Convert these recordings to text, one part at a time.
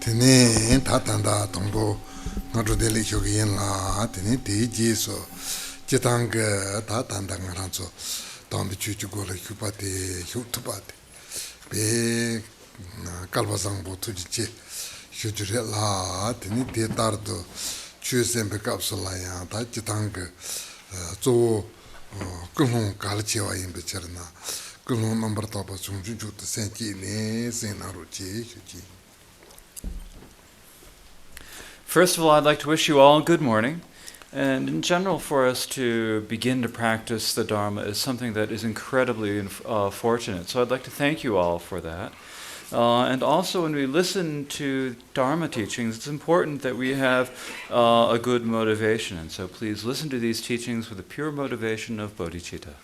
Tene tatanda tombo nadu deli shogiyen la tene teji so jitang tatanda ngaranzo tambi chuchu gola hupate hutupate be kalbazangbo tujiche shujure la tene tetardo chusembe kapsula ya ta jitang zo kulung kalchewa yimbe cherna kulung number tapa chungju jut senki ne senaru che shuji. First of all, I'd like to wish you all good morning. And in general, for us to begin to practice the Dharma is something that is incredibly fortunate. So I'd like to thank you all for that. And also, when we listen to Dharma teachings, it's important that we have a good motivation. And so please listen to these teachings with a pure motivation of bodhicitta.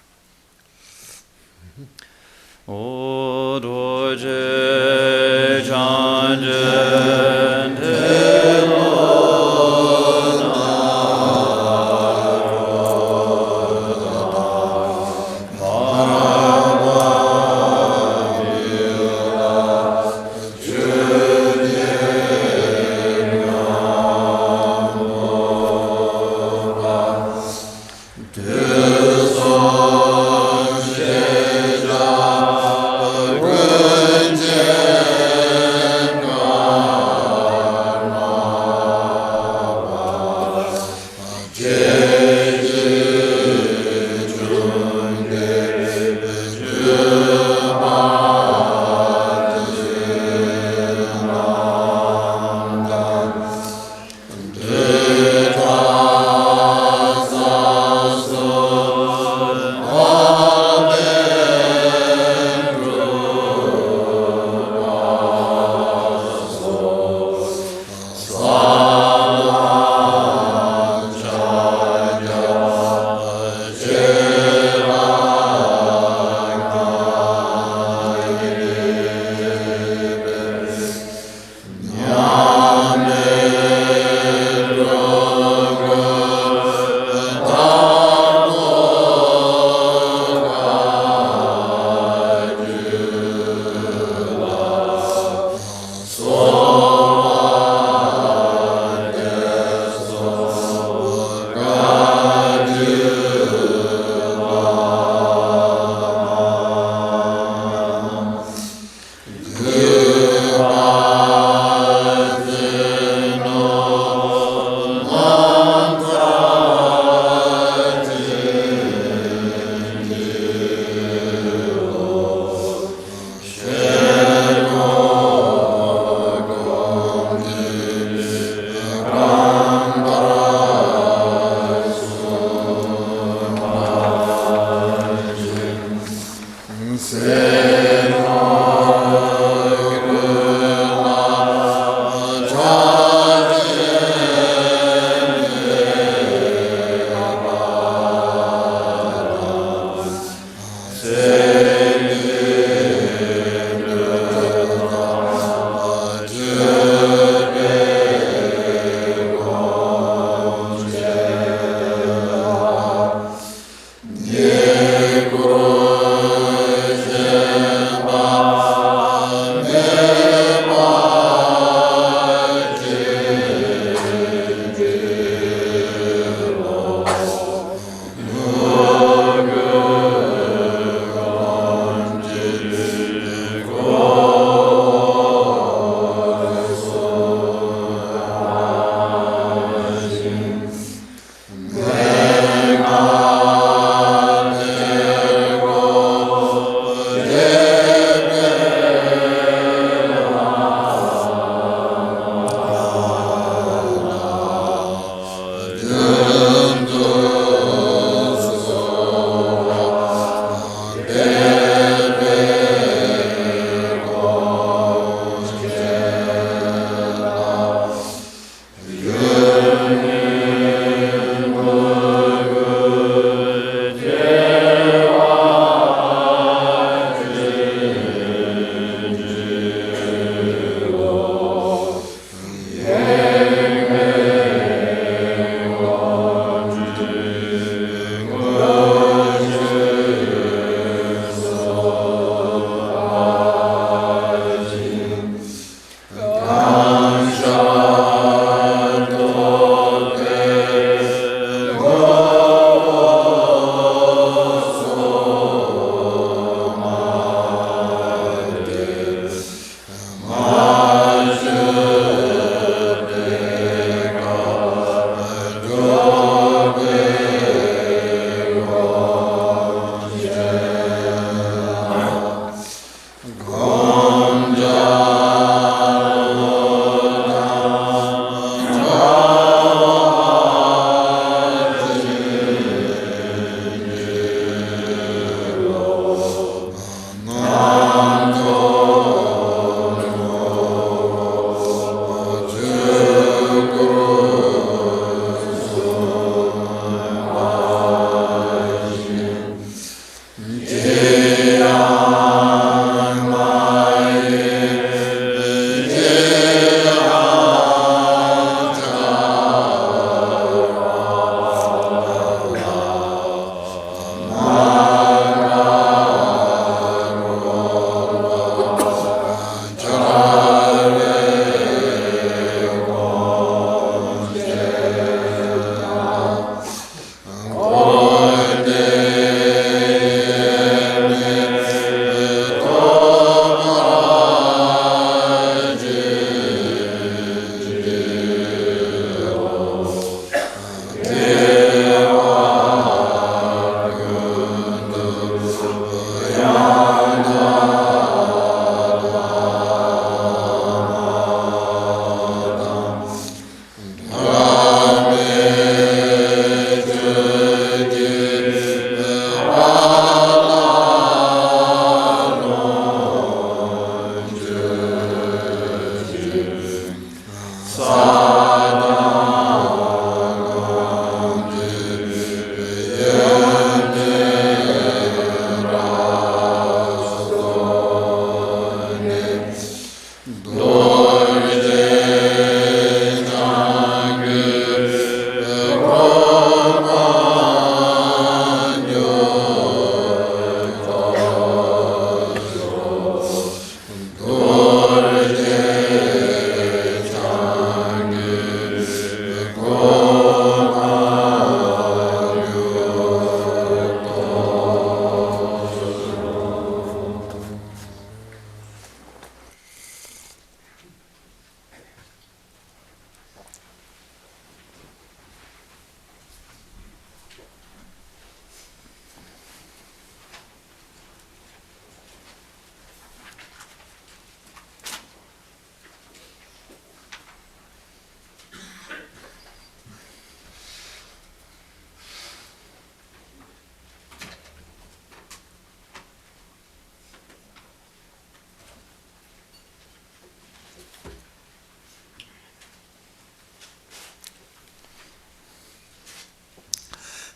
O Dorje Janjen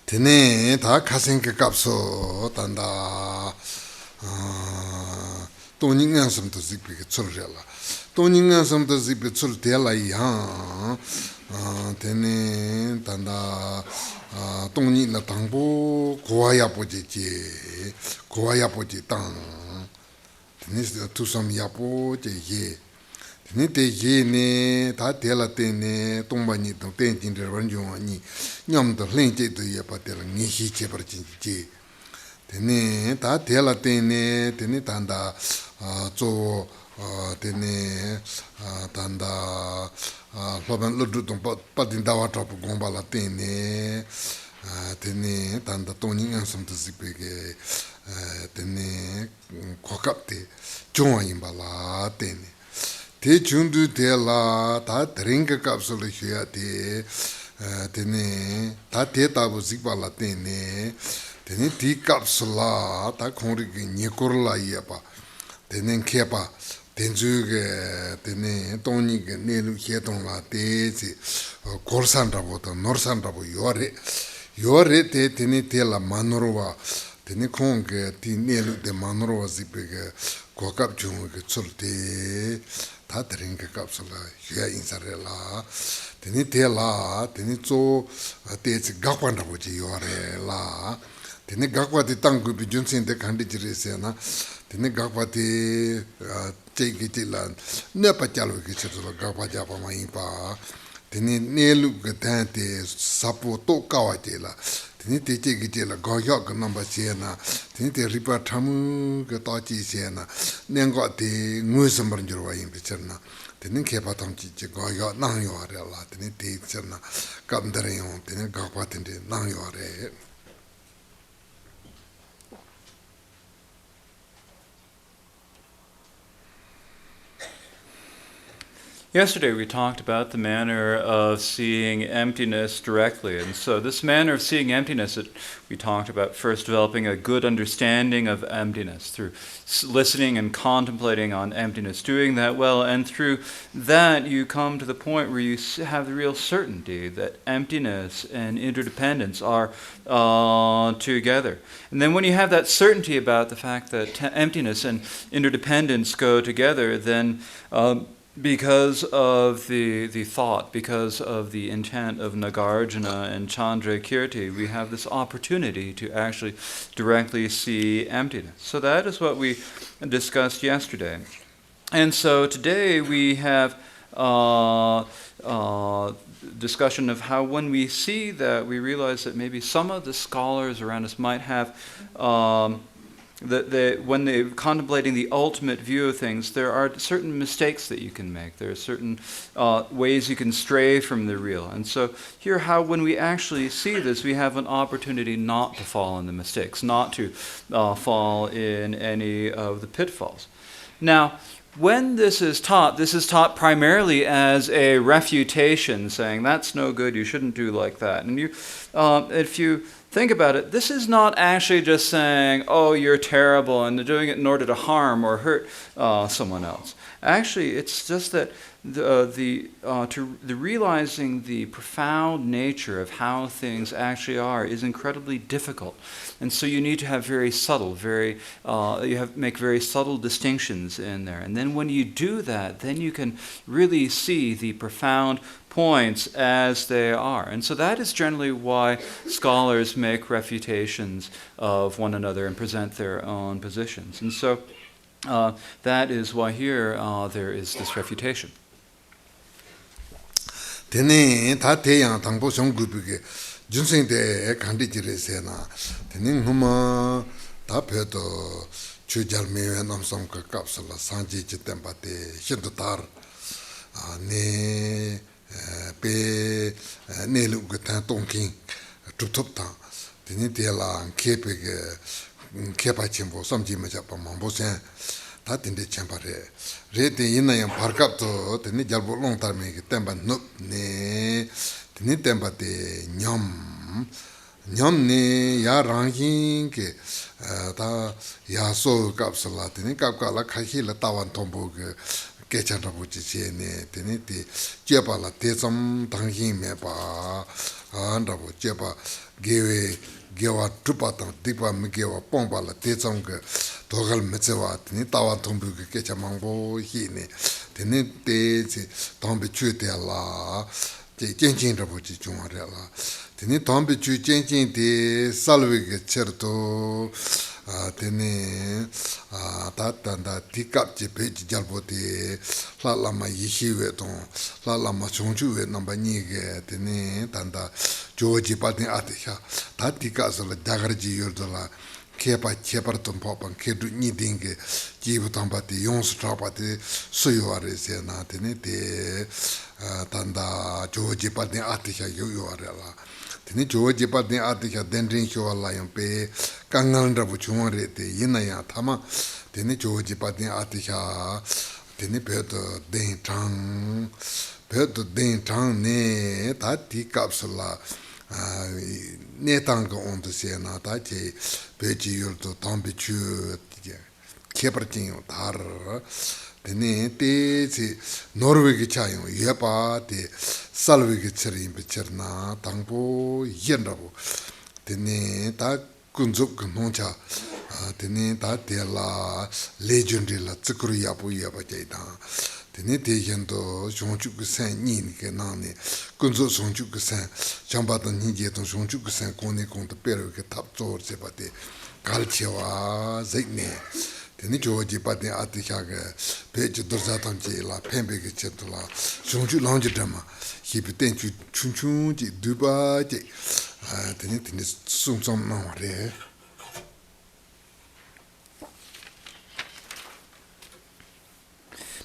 Tene ta kasenke kapso tanda toningan samto zikpi ke tsurjala. Toningan samto zikpi tsul tela yang tene tanda toni la tangpo kuwa yapo je kuwa yapo je tang. Tene tusam yapo je ye. Tene te ye ne ta tela tene tongpa ni tong ten jin rewan yunga ni nyam to len je to ye pa tela ngi hi che par jin je. Tene ta tela tene tene tanda zo tene tanda loban ludu tong pa din dawa trapu gomba la tene tene tanda toni ngang sam to zipe ge tene kokap te chonwa yinba la tene. Te chundu te la ta teringa kapsul huya te tene ta te tabu zikpa la tene tene ti kapsul la ta kongri ge nyekur la iya pa tene kepa tenzu ge tene toni ge nelu hietong la te zi korsan rabo ta norsan rabo yore te tene te la manurwa tene kong ge ti nelu de manurwa zikpe ge kokap chungu ge tsul te 다 드린 게 값을라 휴야 인사래라 되니 대라 되니 조 대지 각관다 보지 요래라 되니 각과디 땅그 비준신데 간디지레세나 되니 각과디 제기질란 네빠짤로 기쳐서 각과자바 마이바 되니 네루 그단테 사포 또 까와제라 되니 대제기질라 거역 넘버 제나 되니 대 리파 탐 그다지세나 냉과디 무슨 말인 줄 와인 비쳤나 되니 개바탐 지지 거역 나요아래라 되니 대잖아 감들어요 되니 각과든데 나요아래 Yesterday we talked about the manner of seeing emptiness directly. And so this manner of seeing emptiness, we talked about first developing a good understanding of emptiness through listening and contemplating on emptiness, doing that well. And through that you come to the point where you have the real certainty that emptiness and interdependence are together. And then when you have that certainty about the fact that emptiness and interdependence go together, then because of the thought, because of the intent of Nagarjuna and Chandrakirti, we have this opportunity to actually directly see emptiness. So that is what we discussed yesterday. And so today we have discussion of how when we see that, we realize that maybe some of the scholars around us might have when they're contemplating the ultimate view of things, there are certain mistakes that you can make. There are certain ways you can stray from the real. And so here, how when we actually see this, we have an opportunity not to fall in the mistakes, not to fall in any of the pitfalls. Now, when this is taught primarily as a refutation, saying that's no good, you shouldn't do like that. And if you think about it, this is not actually just saying, oh, you're terrible, and they're doing it in order to harm or hurt someone else. Actually, it's just that the realizing the profound nature of how things actually are is incredibly difficult. And so you need to have very subtle, make very subtle distinctions in there. And then when you do that, then you can really see the profound points as they are. And so that is generally why scholars make refutations of one another and present their own positions. And so that is why here there is this refutation. Tene ta teyang tangpo shong gupige junseng de kandi jiresena tene huma ta pedo chujal mewe namsam ka kapsala sanji jitempa te shindu tar ne pe ne lu gutan tongking tup tang tene de la kepege kepa chimbo samji ma japa mambo sen 다 된데 참바래 레데 있나요 바르갑도 되니 잘보 롱타메 temba 눕네 되니 temba데 냠네 야 랑힌게 다 야소 갑슬라 되니 갑가라 카히라 따완 톰보게 깨찬라부지제네 되니 디 제발라 대점 당힘에 봐 Tandrabo, Jeba, Gewa, Trupatan, Dipa, Migewa, Pombala, Tezong, Togal Metzewa, Tawa Tombu, Kechamango, Hine, Tenete, Tombi Chutella, Jenjin Rabuji Jumarella, Teni Tombi Chu Jenjin de Salvig Certo, Tene, Tatanda, Tikap Jepage Jalbote, La Lama Yishiweton, La Lama Chonju, Nambanige, Tene, Tanda, Georgi Patin Atisha, Tatika, Dagarji Yodola. Kepa Cheparton Popan, Kedu Niding, Jibutambati, Yonstrapati, Suyuare Senatine, Tanda, Georgi Patin Atisha, Yuarella. Tini Georgi Patin Atisha, Dendrin Show Lion Pay, Kanganda Buchumare, Yinaya Tama, Tini Georgi Patin Atisha, Tini Peto Den Tang, Ne, Tati Capsula. Netanga on the Siena, Tachi, Pechi, to Tombi Chu, Kepertin, Tar, the Nete, Norway Chayo, Yepa, the Salvig Cherin, Picherna, Tampo, Yendabo, the Neta Kunzuk Noncha, the Neta de la legendary La Tsukuriapu Yabajeta. Tenete yendo Shonchuk San Nin Kenani, Kunzo Shonchuk San, Chambata Nigeton Shonchuk San Kone Conta Peru Taptor Sebate, Calcewa, Zegni, Tenicho Jipati Atihaga, Page Dorzatanji, La Pembek Chetula, Shonchu Longjama, Hipitenchu Chunchunji, Duba, Tenitin is soon some no.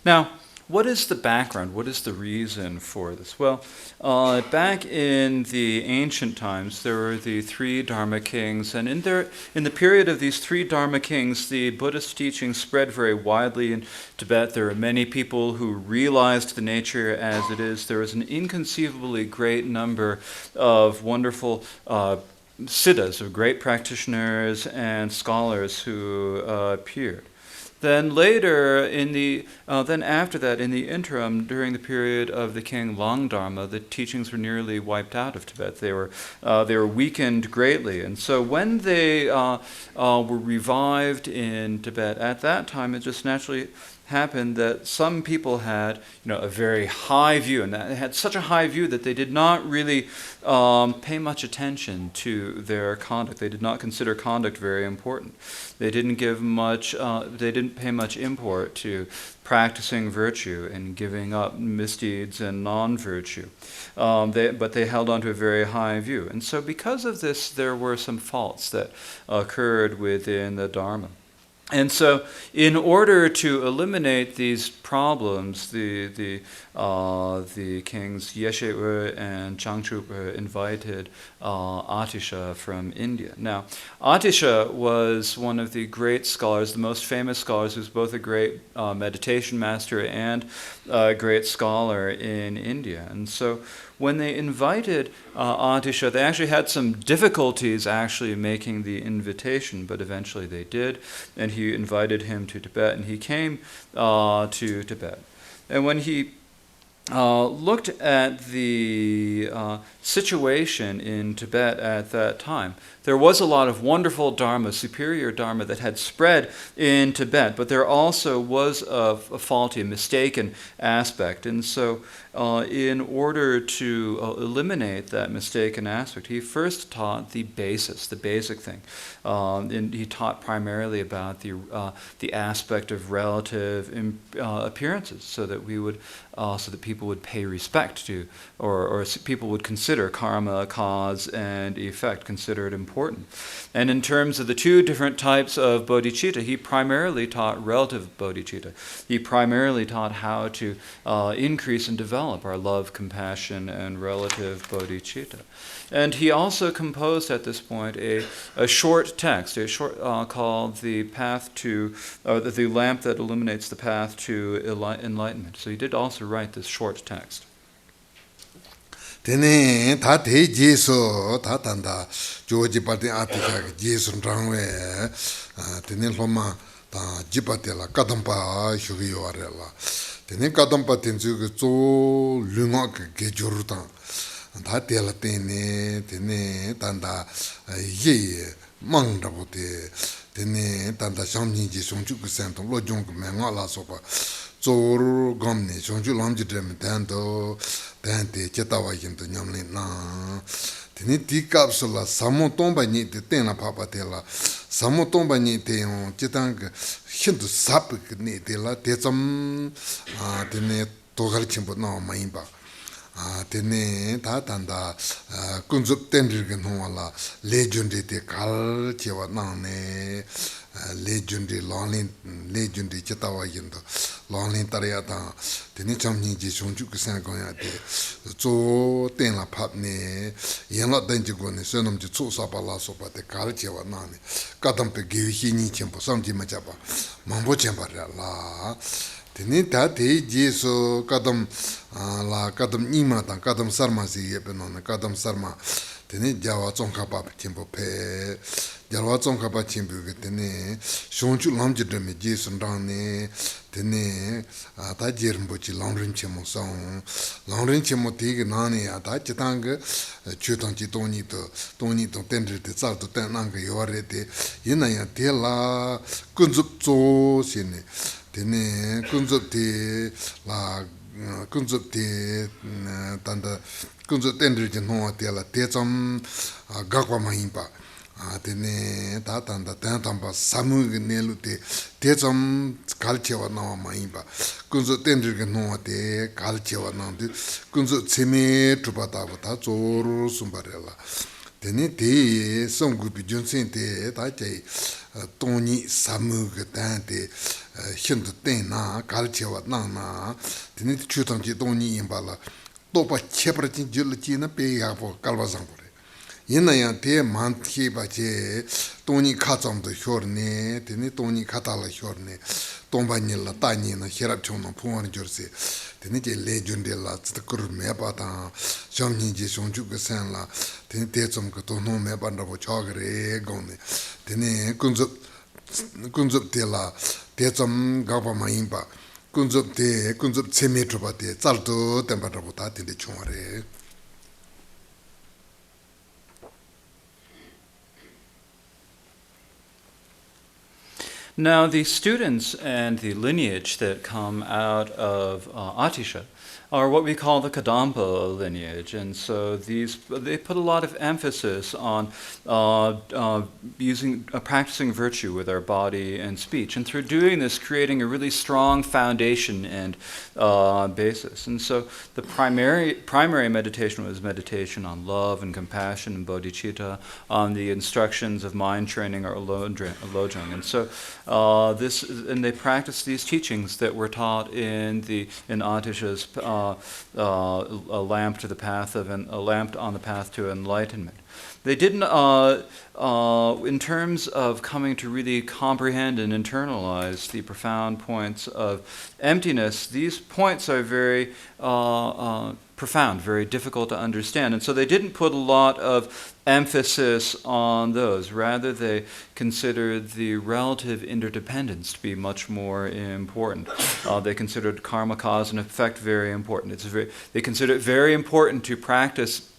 Now, what is the background? What is the reason for this? Well, back in the ancient times, there were the three Dharma kings, and in the period of these three Dharma kings, the Buddhist teaching spread very widely in Tibet. There were many people who realized the nature as it is. There was an inconceivably great number of wonderful siddhas, of great practitioners and scholars who appeared. Then later, then after that, in the interim, during the period of the king Longdharma, the teachings were nearly wiped out of Tibet. They were weakened greatly, and so when they were revived in Tibet, at that time, it just naturally happened that some people had, a very high view, and that had such a high view that they did not really pay much attention to their conduct. They did not consider conduct very important. They didn't give much. They didn't pay much import to practicing virtue and giving up misdeeds and non-virtue. But they held on to a very high view, and so because of this, there were some faults that occurred within the Dharma. And so, in order to eliminate these problems, the kings Yeshe and Changchup invited Atisha from India. Now, Atisha was one of the great scholars, the most famous scholars, who's both a great meditation master and a great scholar in India. And so, when they invited Atisha, they actually had some difficulties actually making the invitation, but eventually they did, and he invited him to Tibet, and he came to Tibet. And when he looked at the situation in Tibet at that time, there was a lot of wonderful Dharma, superior Dharma that had spread in Tibet, but there also was a faulty, a mistaken aspect. And so in order to eliminate that mistaken aspect, he first taught the basis, the basic thing. And he taught primarily about the aspect of relative appearances, so that people would pay respect to, or people would consider karma, cause and effect, consider it important. And in terms of the two different types of bodhicitta, he primarily taught relative bodhicitta. He primarily taught how to increase and develop our love, compassion, and relative bodhicitta. And he also composed at this point a short text, called the path to, the lamp that illuminates the path to enlightenment. So he did also write this short text. Tene ta te jeso ta tanda joji pati atika jesu rangwe tene loma ta jipate la kadampa shugiyo arela tene kadampa tenzu ke zo lunga ke joruta ta te la tene tene tanda ye mang rabo te tene tanda shamni ji songchu ku sen to lo jong me nga la so pa zor gom ne songchu lam ji dem dan to dan te cheta wa yin to nyam le na tene ti kapsula samo tomba ni te tena papa te la samo tomba ni te on chitang hin to sap ni te la te cham tene to gal chimbo na ma yin ba tene ta tanda kunzup tendir wala legendary te kal chewa nane legendary longlin legendary chetawa yendo longlin tarya ta tene chamni ji songju kusan ko ya te zo ten la pap ne yen la den ji go ne senam ji zo sa ba la so ba te kal chewa nane kadam pe ge hi ni chempo samji ma cha ba mambo chempa la tene ta te jesu kadam la kadam nima ta kadam sarma si yebe no kadam sarma tene jawa chongkha pa chimbo pe jawa chongkha pa chimbo ge tene shonchu lamji de me jesu ndang ne tene ta jermbo chi langrin chemo song langrin chemo te ge na ne ya ta chitang ge chutang chi toni to tendre te tsal to ten nang ge yore te yina ya te la kunzup zo sine tene kunzup te la kunzup te tanda kunzup tendre je no te la te cham gakwa ma himpa tene ta tanda ten tamba samu ge nelu te cham kalchewa na ma himpa kunzup tendre ge no te kalchewa na de kunzup cheme trupa ta ta zor sumbarela tene te somgupi junsen te ta chai toni samu ge tan te hindu ten na kalchewa na tene chutang ji toni imbala topa chepra chin jul chi na pe ya po kalwa sang pore yina ya te man thi ba che toni kha cham do hyor ne tene toni khata la hyor ne tomba ni la ta ni na herap chong na phuan jor se tene je legend de la tkur me pa ta jam ni ji song ju ge san la tene te chom ko to no me ban da bo chog re gong ne tene kunzup te la te chom ga pa ma yin pa kunzup cheme tro pa te chal to tem pa da bo ta te de chong re. Now, the students and the lineage that come out of Atisha are what we call the Kadampa lineage, and so they put a lot of emphasis on practicing virtue with our body and speech, and through doing this, creating a really strong foundation and basis. And so the primary meditation was meditation on love and compassion and bodhicitta, on the instructions of mind training or lojong, and so they practiced these teachings that were taught in Atisha's a lamp to the path of a lamp on the path to enlightenment. They didn't, in terms of coming to really comprehend and internalize the profound points of emptiness, these points are very profound, very difficult to understand. And so they didn't put a lot of emphasis on those. Rather, they considered the relative interdependence to be much more important. They considered karma, cause, and effect very important. They considered it very important to practice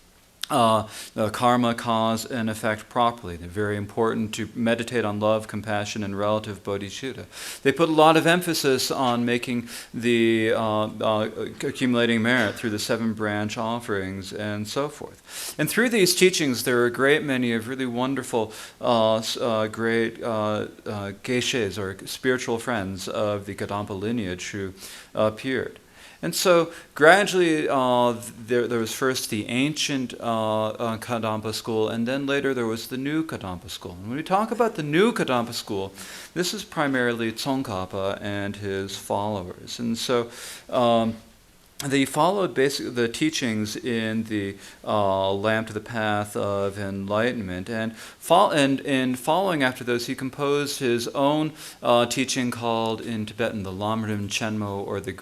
karma, cause, and effect properly. They're very important to meditate on love, compassion, and relative bodhicitta. They put a lot of emphasis on making the accumulating merit through the 7 branch offerings and so forth. And through these teachings, there are a great many of really wonderful, great geshes or spiritual friends of the Kadampa lineage who appeared. And so gradually there was first the ancient Kadampa school, and then later there was the new Kadampa school. And when we talk about the new Kadampa school, this is primarily Tsongkhapa and his followers. And so they followed basically the teachings in the Lamp to the Path of Enlightenment, and in following after those, he composed his own teaching called in Tibetan the Lamrim Chenmo, or the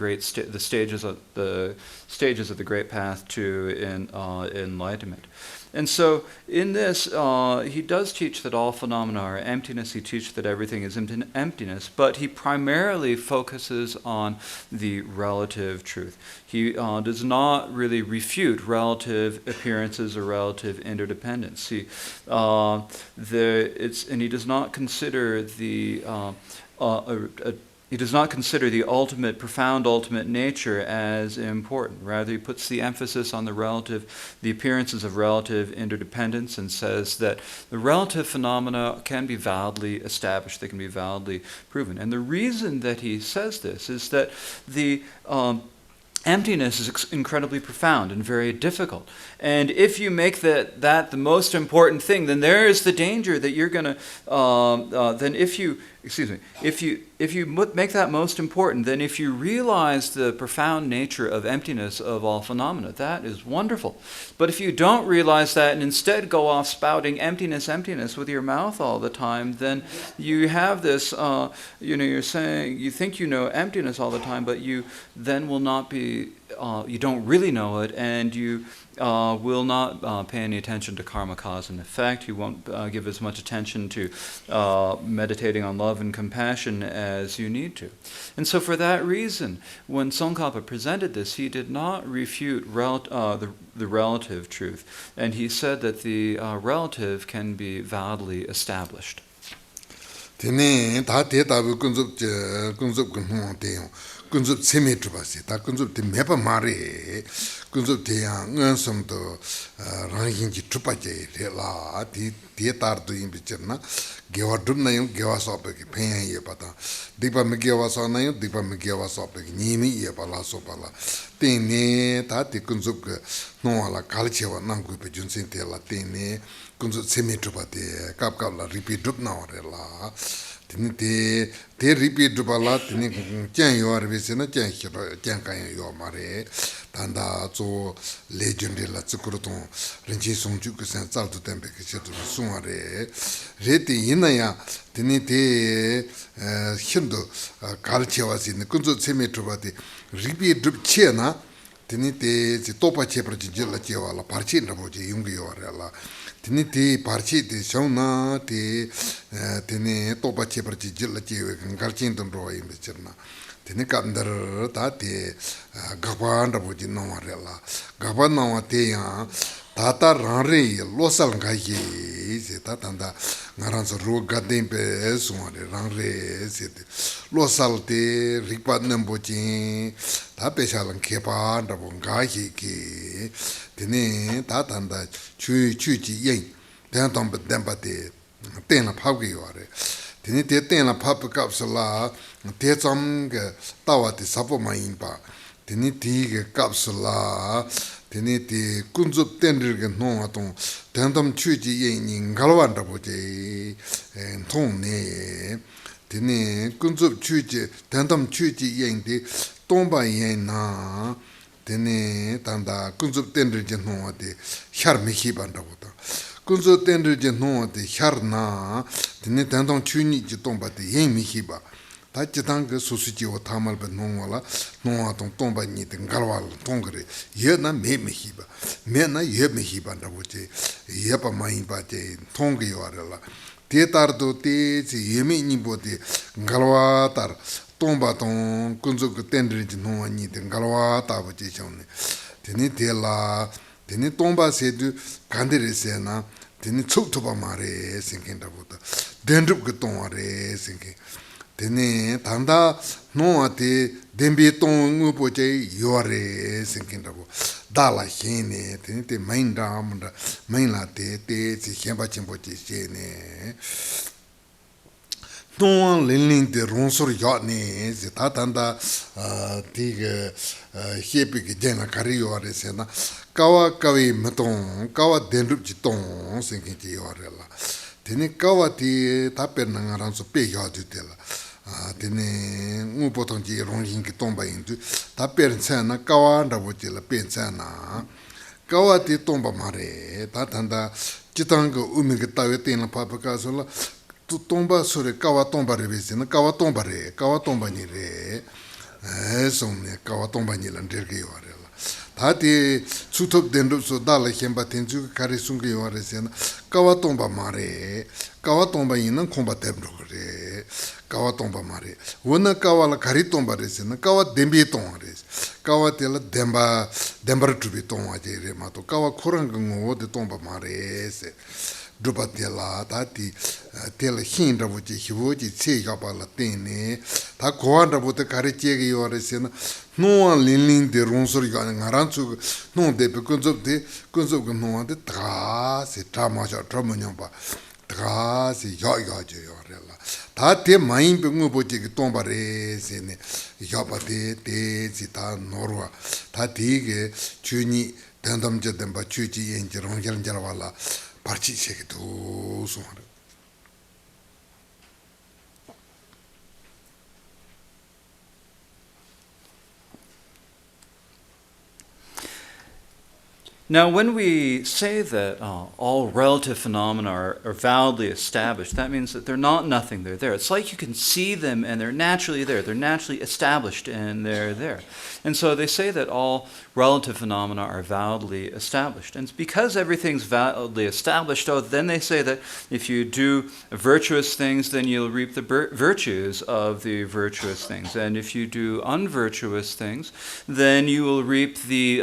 stages of the Great Path to Enlightenment. And so in this, he does teach that all phenomena are emptiness. He teaches that everything is emptiness, but he primarily focuses on the relative truth. He does not really refute relative appearances or relative interdependence. And he does not consider the he does not consider the ultimate, profound ultimate nature as important. Rather, he puts the emphasis on the appearances of relative interdependence, and says that the relative phenomena can be validly established, they can be validly proven. And the reason that he says this is that the emptiness is incredibly profound and very difficult. And if you make that the most important thing, then there is the danger that you're going to, then if you make that most important, then if you realize the profound nature of emptiness of all phenomena, that is wonderful. But if you don't realize that and instead go off spouting emptiness, emptiness with your mouth all the time, then you have this, you're saying, you think you know emptiness all the time, but you then will not be, you don't really know it, and you will not pay any attention to karma, cause, and effect. You won't give as much attention to meditating on love and compassion as you need to. And so for that reason, when Tsongkhapa presented this, he did not refute the relative truth. And he said that the relative can be validly established. kunzup tseme trubasi, ta kunzup te mepa mare, kunzup te yang ngansam to ranghinji trupaje re la, ti tar to imbichir na, gewa drup na yung gewa sope ki penyan ye pa ta, dikpa me gewa so na yung dikpa me gewa sope ki nyimi ye pa la so pa la, tenne ta ti kunzup ke nongwa la kalchewa nangkui pe junsin te la, tenne kunzup tseme trubate, kap la ripi drup na re la, te repeat dupala tini chen yo arvese na chen kan yo mare tanda zo legendary la tsukuruton rinchi songju ku sen tsal tu tempe ke chetu sungare re ti ina ya tini te hindu kalchewa sin kunzo tseme trubati repeat dup che na tini te topa che pra jilla chewa la parchi ndabo je yungi yo la tini ti parchi ti shauna ti tini topa che parchi jilla chewe ngarchin ton roa imbe chirna tini kamdar ta ti gapa ndabu ji nawa rela gapa nawa ti ya tata ranri losal ngayi se ta tanda ngaransa ro gadin pe suare ranri se losal ti rikpa nembo chi ta peshalan kepa ndabu ngayi ki tini ta tanda chu chi yin ten tamba denpa te ten la pabgi yore tini te ten la pabgi kapsula te tsam ke tawa te sapo ma yinpa tini ti ke kapsula tini ti kunzup tenrir ke nonga tong ten tam chu chi yin yin galwan rapo che tong ne tini kunzup chu chi ten tam chu chi yin ti tongpa yin na tene tanda kunzup tenri je nongwa de hyar mekhi bandabu ta kunzup tenri je nongwa de hyar na tene tandang chuni je tongba de yen mekhi ba ta jitang ke susu je wo tamal ba nongwa la nongwa tong tongba ni de ngalwa la tongre ye na me mekhi ba me na ye mekhi bandabu je ye pa mayin ba je tongge yo la te tar do te je ye me ni bo de ngalwa tar tongba tong kunzup tenri je nongwa ni de ngalwa tabu je chone teni tela teni tongba se du kandere se na teni tsuk tuba ma re sinkin tabu ta dendrup ke tongwa re sinkin teni tanda nongwa te denbi tong ngupo je yo re sinkin tabu dala hene teni te main ramda main la te si henpa chenpo je she ne Tōng līng te rōngsor yōt nē, si tā tānda tī xiepi ki jēna kari yō rē se na, kawa kawi mē tōng, kawa dēnrup chi tōng, sēngi chi yō rē la. Tēne kawa tī tā pēr nā ngā rānsu pē yō tū te la. Tēne ngū pōtōng chi rōngshīng ki tōngba yin tū, tā pēr nsā na kawa rābo chi la pē nsā na. Kawa tī tōngba mā rē, tā tānda chitāng ka umi ki tāwe tēna pāpa kā sō la, tōngba sōre kawa tōngba re bēsi na kawa tōngba re, kawa tōngba ni re sōng ne kawa tōngba ni lan rē kē yō re la 다디 수톱 된로서 달라 켐바 텐주 카리숭게 요아레세나 까와똥바 마레 까와똥바 있는 콤바 템로 그래 까와똥바 마레 원나 까와라 카리똥바레세나 까와 뎀비 똥아레스 까와텔라 뎀바르 투비 똥아제레 마토 까와 코랑고 오데 똥바 마레세 Drubatela, Tati, Tell Hindra, which he would say about Latine, Taquanda, what the Caritier you are saying, no one leaning the Ronsor and Haransu, no, they because of the Kunzo, the Tras, the Tamasha, Tramunamba, Tras, Yaga, Tate, mine, Bungubotic, Tombares, and Yapate, Zita, Norwa, Tatige, Chuni, Tandam Jadamba, Chuchi, and Jeronjan Jaravala. parchi cheke do so. Now, when we say that all relative phenomena are validly established, that means that they're not nothing, they're there. It's like you can see them and they're naturally there. They're naturally established and they're there. And so they say that all relative phenomena are validly established. And it's because everything's validly established, then they say that if you do virtuous things, then you'll reap the virtues of the virtuous things. And if you do unvirtuous things, then you will reap the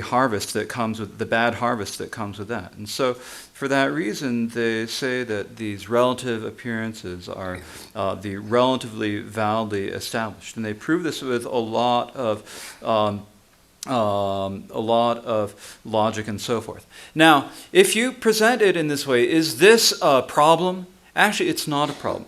harvest that comes with the bad harvest that comes with that. And so for that reason they say that these relative appearances are the relatively validly established, and they prove this with a lot of logic and so forth. Now, if you present it in this way, is this a problem? Actually, it's not a problem.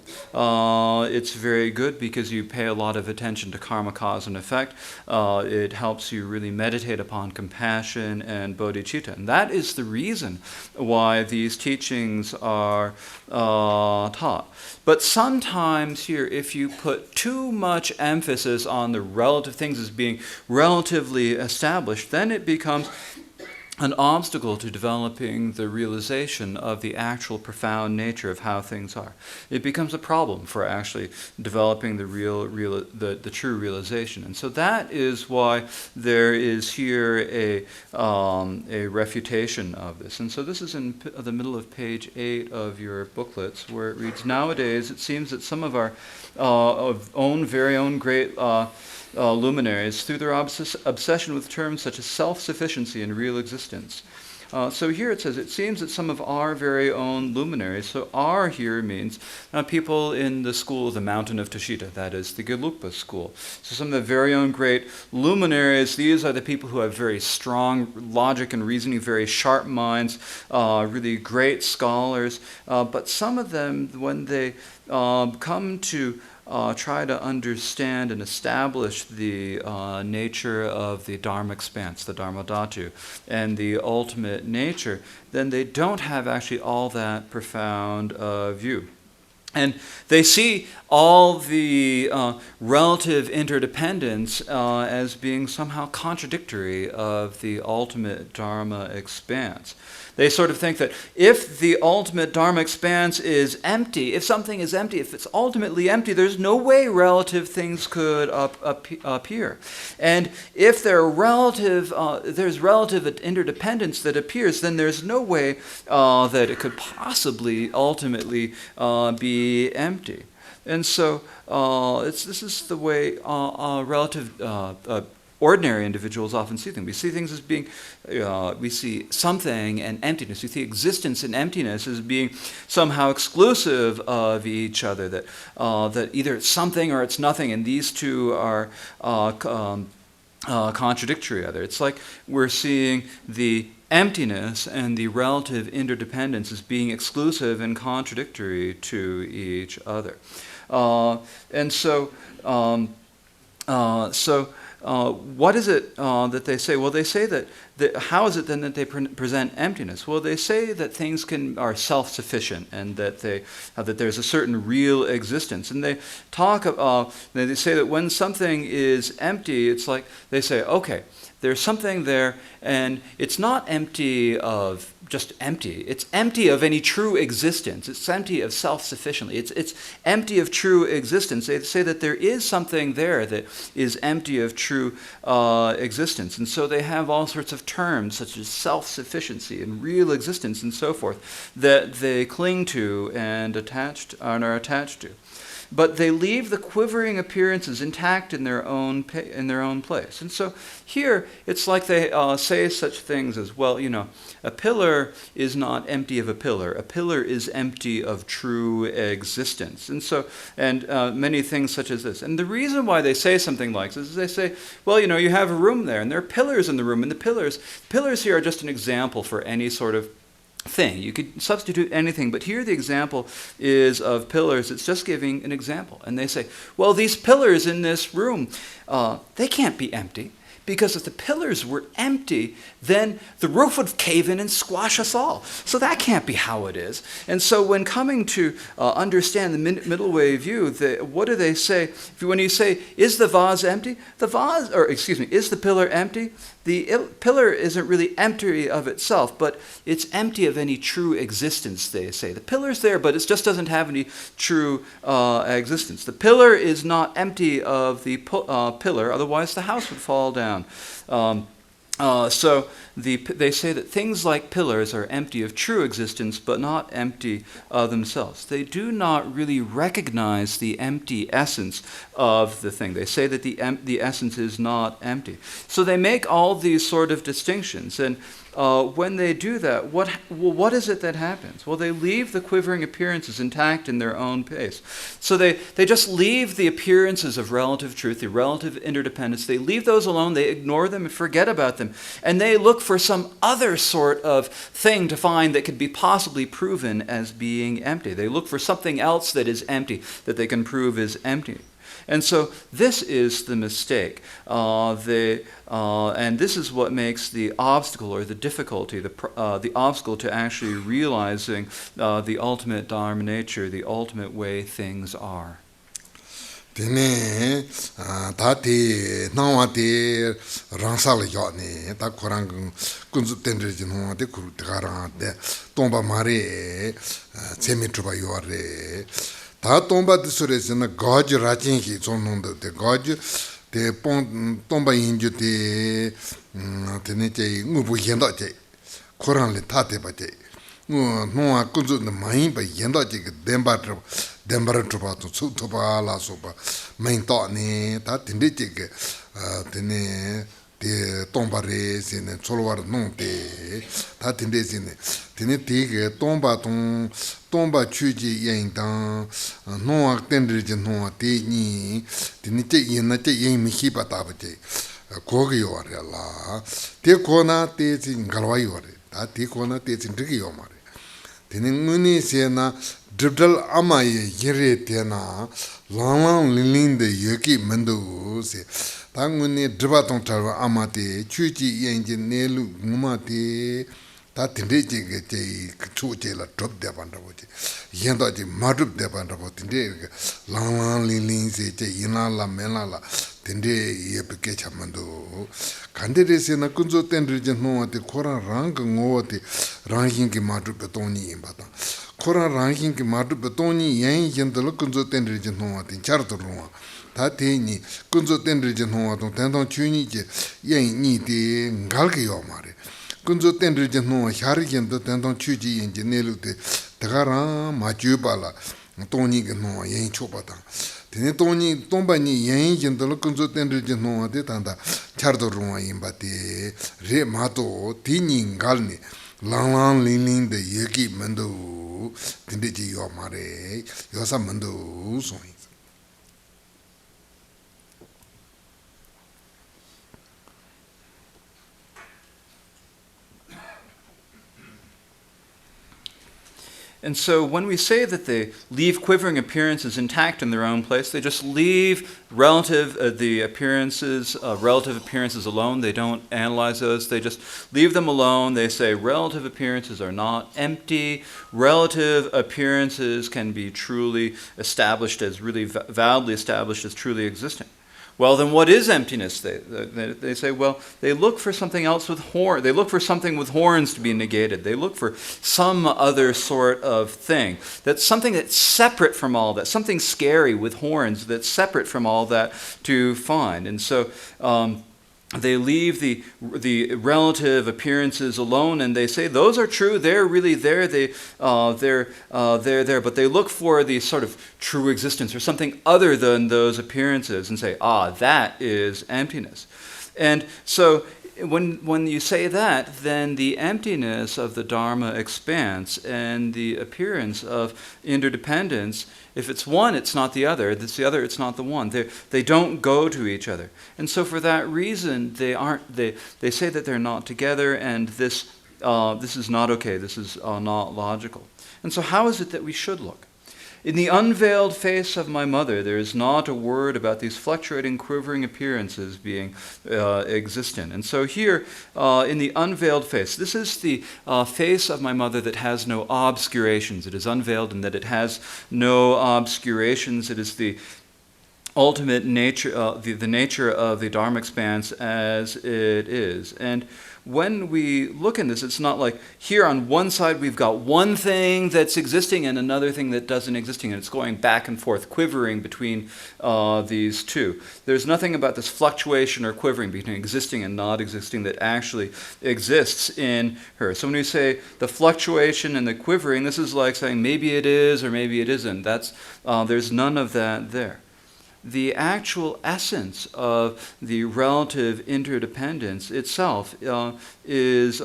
It's very good because you pay a lot of attention to karma, cause, and effect. It helps you really meditate upon compassion and bodhicitta. And that is the reason why these teachings are taught. But sometimes here, if you put too much emphasis on the relative things as being relatively established, then it becomes an obstacle to developing the realization of the actual profound nature of how things are. It becomes a problem for actually developing the true realization. And so that is why there is here a refutation of this. And so this is in the middle of page 8 of your booklets, where it reads, "Nowadays it seems that some of our very own great luminaries, through their obsession with terms such as self-sufficiency and real existence." So here it says, it seems that some of our very own luminaries, so our here means people in the school of the Mountain of Tushita, that is the Gelugpa school. So some of the very own great luminaries, these are the people who have very strong logic and reasoning, very sharp minds, really great scholars. But some of them, when they come to try to understand and establish the nature of the Dharma expanse, the Dharma Dhatu, and the ultimate nature, then they don't have actually all that profound view. And they see all the relative interdependence as being somehow contradictory of the ultimate Dharma expanse. They sort of think that if the ultimate Dharma expanse is empty, if something is empty, if it's ultimately empty, there's no way relative things could appear. And if there's relative interdependence that appears, then there's no way that it could possibly ultimately be empty. And so this is the way relative ordinary individuals often see things. We see things as being, we see something and emptiness. We see existence and emptiness as being somehow exclusive of each other, that either it's something or it's nothing, and these two are contradictory other. It's like we're seeing the emptiness and the relative interdependence as being exclusive and contradictory to each other. And so, what is it that they say? Well, they say that how is it then that they present emptiness? Well, they say that things are self-sufficient and that that there's a certain real existence. And they they say that when something is empty, it's like they say, okay, there's something there, and it's not empty of just empty. It's empty of any true existence. It's empty of self-sufficiently. It's empty of true existence. They say that there is something there that is empty of true existence. And so they have all sorts of terms, such as self-sufficiency and real existence and so forth, that they cling to and are attached to. But they leave the quivering appearances intact in their own place. And so here, it's like they say such things as, well, you know, a pillar is not empty of a pillar. A pillar is empty of true existence. And so, many things such as this. And the reason why they say something like this is they say, well, you know, you have a room there, and there are pillars in the room, and the pillars here are just an example for any sort of thing. You could substitute anything, but here the example is of pillars. It's just giving an example. And they say, well, these pillars in this room, they can't be empty, because if the pillars were empty, then the roof would cave in and squash us all. So that can't be how it is. And so when coming to understand the middle way view, what do they say? When you say, is the vase empty? Is the pillar empty? The pillar isn't really empty of itself, but it's empty of any true existence, they say. The pillar's there, but it just doesn't have any true existence. The pillar is not empty of the pillar, otherwise the house would fall down. So they say that things like pillars are empty of true existence, but not empty of themselves. They do not really recognize the empty essence of the thing. They say that the essence is not empty. So they make all these sort of distinctions. And when they do that, what is it that happens? Well, they leave the quivering appearances intact in their own pace. So they just leave the appearances of relative truth, the relative interdependence. They leave those alone. They ignore them and forget about them. And they look for some other sort of thing to find that could be possibly proven as being empty. They look for something else that is empty, that they can prove is empty. And so this is the mistake. And this is what makes the obstacle or the difficulty, the obstacle to actually realizing the ultimate Dharma nature, the ultimate way things are. Tene dati nawati rangsal yone ta korang kunzu tendre jino de kuru tigarang de tomba mare semi truba yore ta tomba de sure sina goj rachin ki zonong de goj de tomba inju de tene che ngubu yenda che korang le tate ba che noa kunzu de main ba yenda che demba Dembara trupa tu tsutupa la sopa main to ni ta tindi chige tene te tombare sine cholwar nong te ta tindi sine tene tige tomba chuji yen tang noa tendri je noa te ni tene che yen na che yen mi hipa ta ba che kogi yore la te kona te sin galwa yore ta te kona te sin rigi yomare tene nguni se na Dribdal amaye yere tena lang lin de yoki mendo se tanguni dribatong talwa amate chuchi yenje nelu ngumate ta tinde je ge chuche la drop de banda boche yendo je madrup de banda bo tinde lang lin se je yina la mena la tinde ye peke chamando kandere se na kunzo tendre je no ate khora rang ngote ranging ki madrup betoni imbata Kora ranking ki madu betoni yen yendalo kunzo tendri jin honwa tin charto runwa. Ta teni kunzo tendri jin honwa tong tendong chuni je yen ni de ngal ki yo mare. Kunzo tendri jin honwa shari yendo tendong chuji yen je nelu te tagara ma juba la toni ki honwa yen chopa tang. Tene toni tomba ni yen yendalo kunzo tendri jin honwa te tanda charto runwa yinba te re mato tini ngal ni. Lang lin de yeki mendo tinde ji yo mare yo sa mendo so And so when we say that they leave quivering appearances intact in their own place, they just leave relative appearances alone. They don't analyze those. They just leave them alone. They say relative appearances are not empty. Relative appearances can be truly established as really validly established as truly existing. Well, then what is emptiness? They say, well, they look for something else with horn. They look for something with horns to be negated. They look for some other sort of thing. That's something that's separate from all that, something scary with horns that's separate from all that to find. And so they leave the relative appearances alone, and they say those are true. They're really there. They're there, but they look for the sort of true existence or something other than those appearances, and say, that is emptiness. And so when you say that, then the emptiness of the Dharma expands, and the appearance of interdependence, if it's one, it's not the other. If it's the other, it's not the one. They don't go to each other. And so for that reason, they say that they're not together, and this is not okay. This is not logical. And so how is it that we should look? In the unveiled face of my mother, there is not a word about these fluctuating, quivering appearances being existent. And so here, in the unveiled face, this is the face of my mother that has no obscurations. It is unveiled in that it has no obscurations. It is the ultimate nature, the nature of the Dharma expanse as it is. And when we look in this, it's not like here on one side we've got one thing that's existing and another thing that doesn't exist, and it's going back and forth, quivering between these two. There's nothing about this fluctuation or quivering between existing and not existing that actually exists in her. So when we say the fluctuation and the quivering, this is like saying maybe it is or maybe it isn't. There's none of that there. The actual essence of the relative interdependence itself is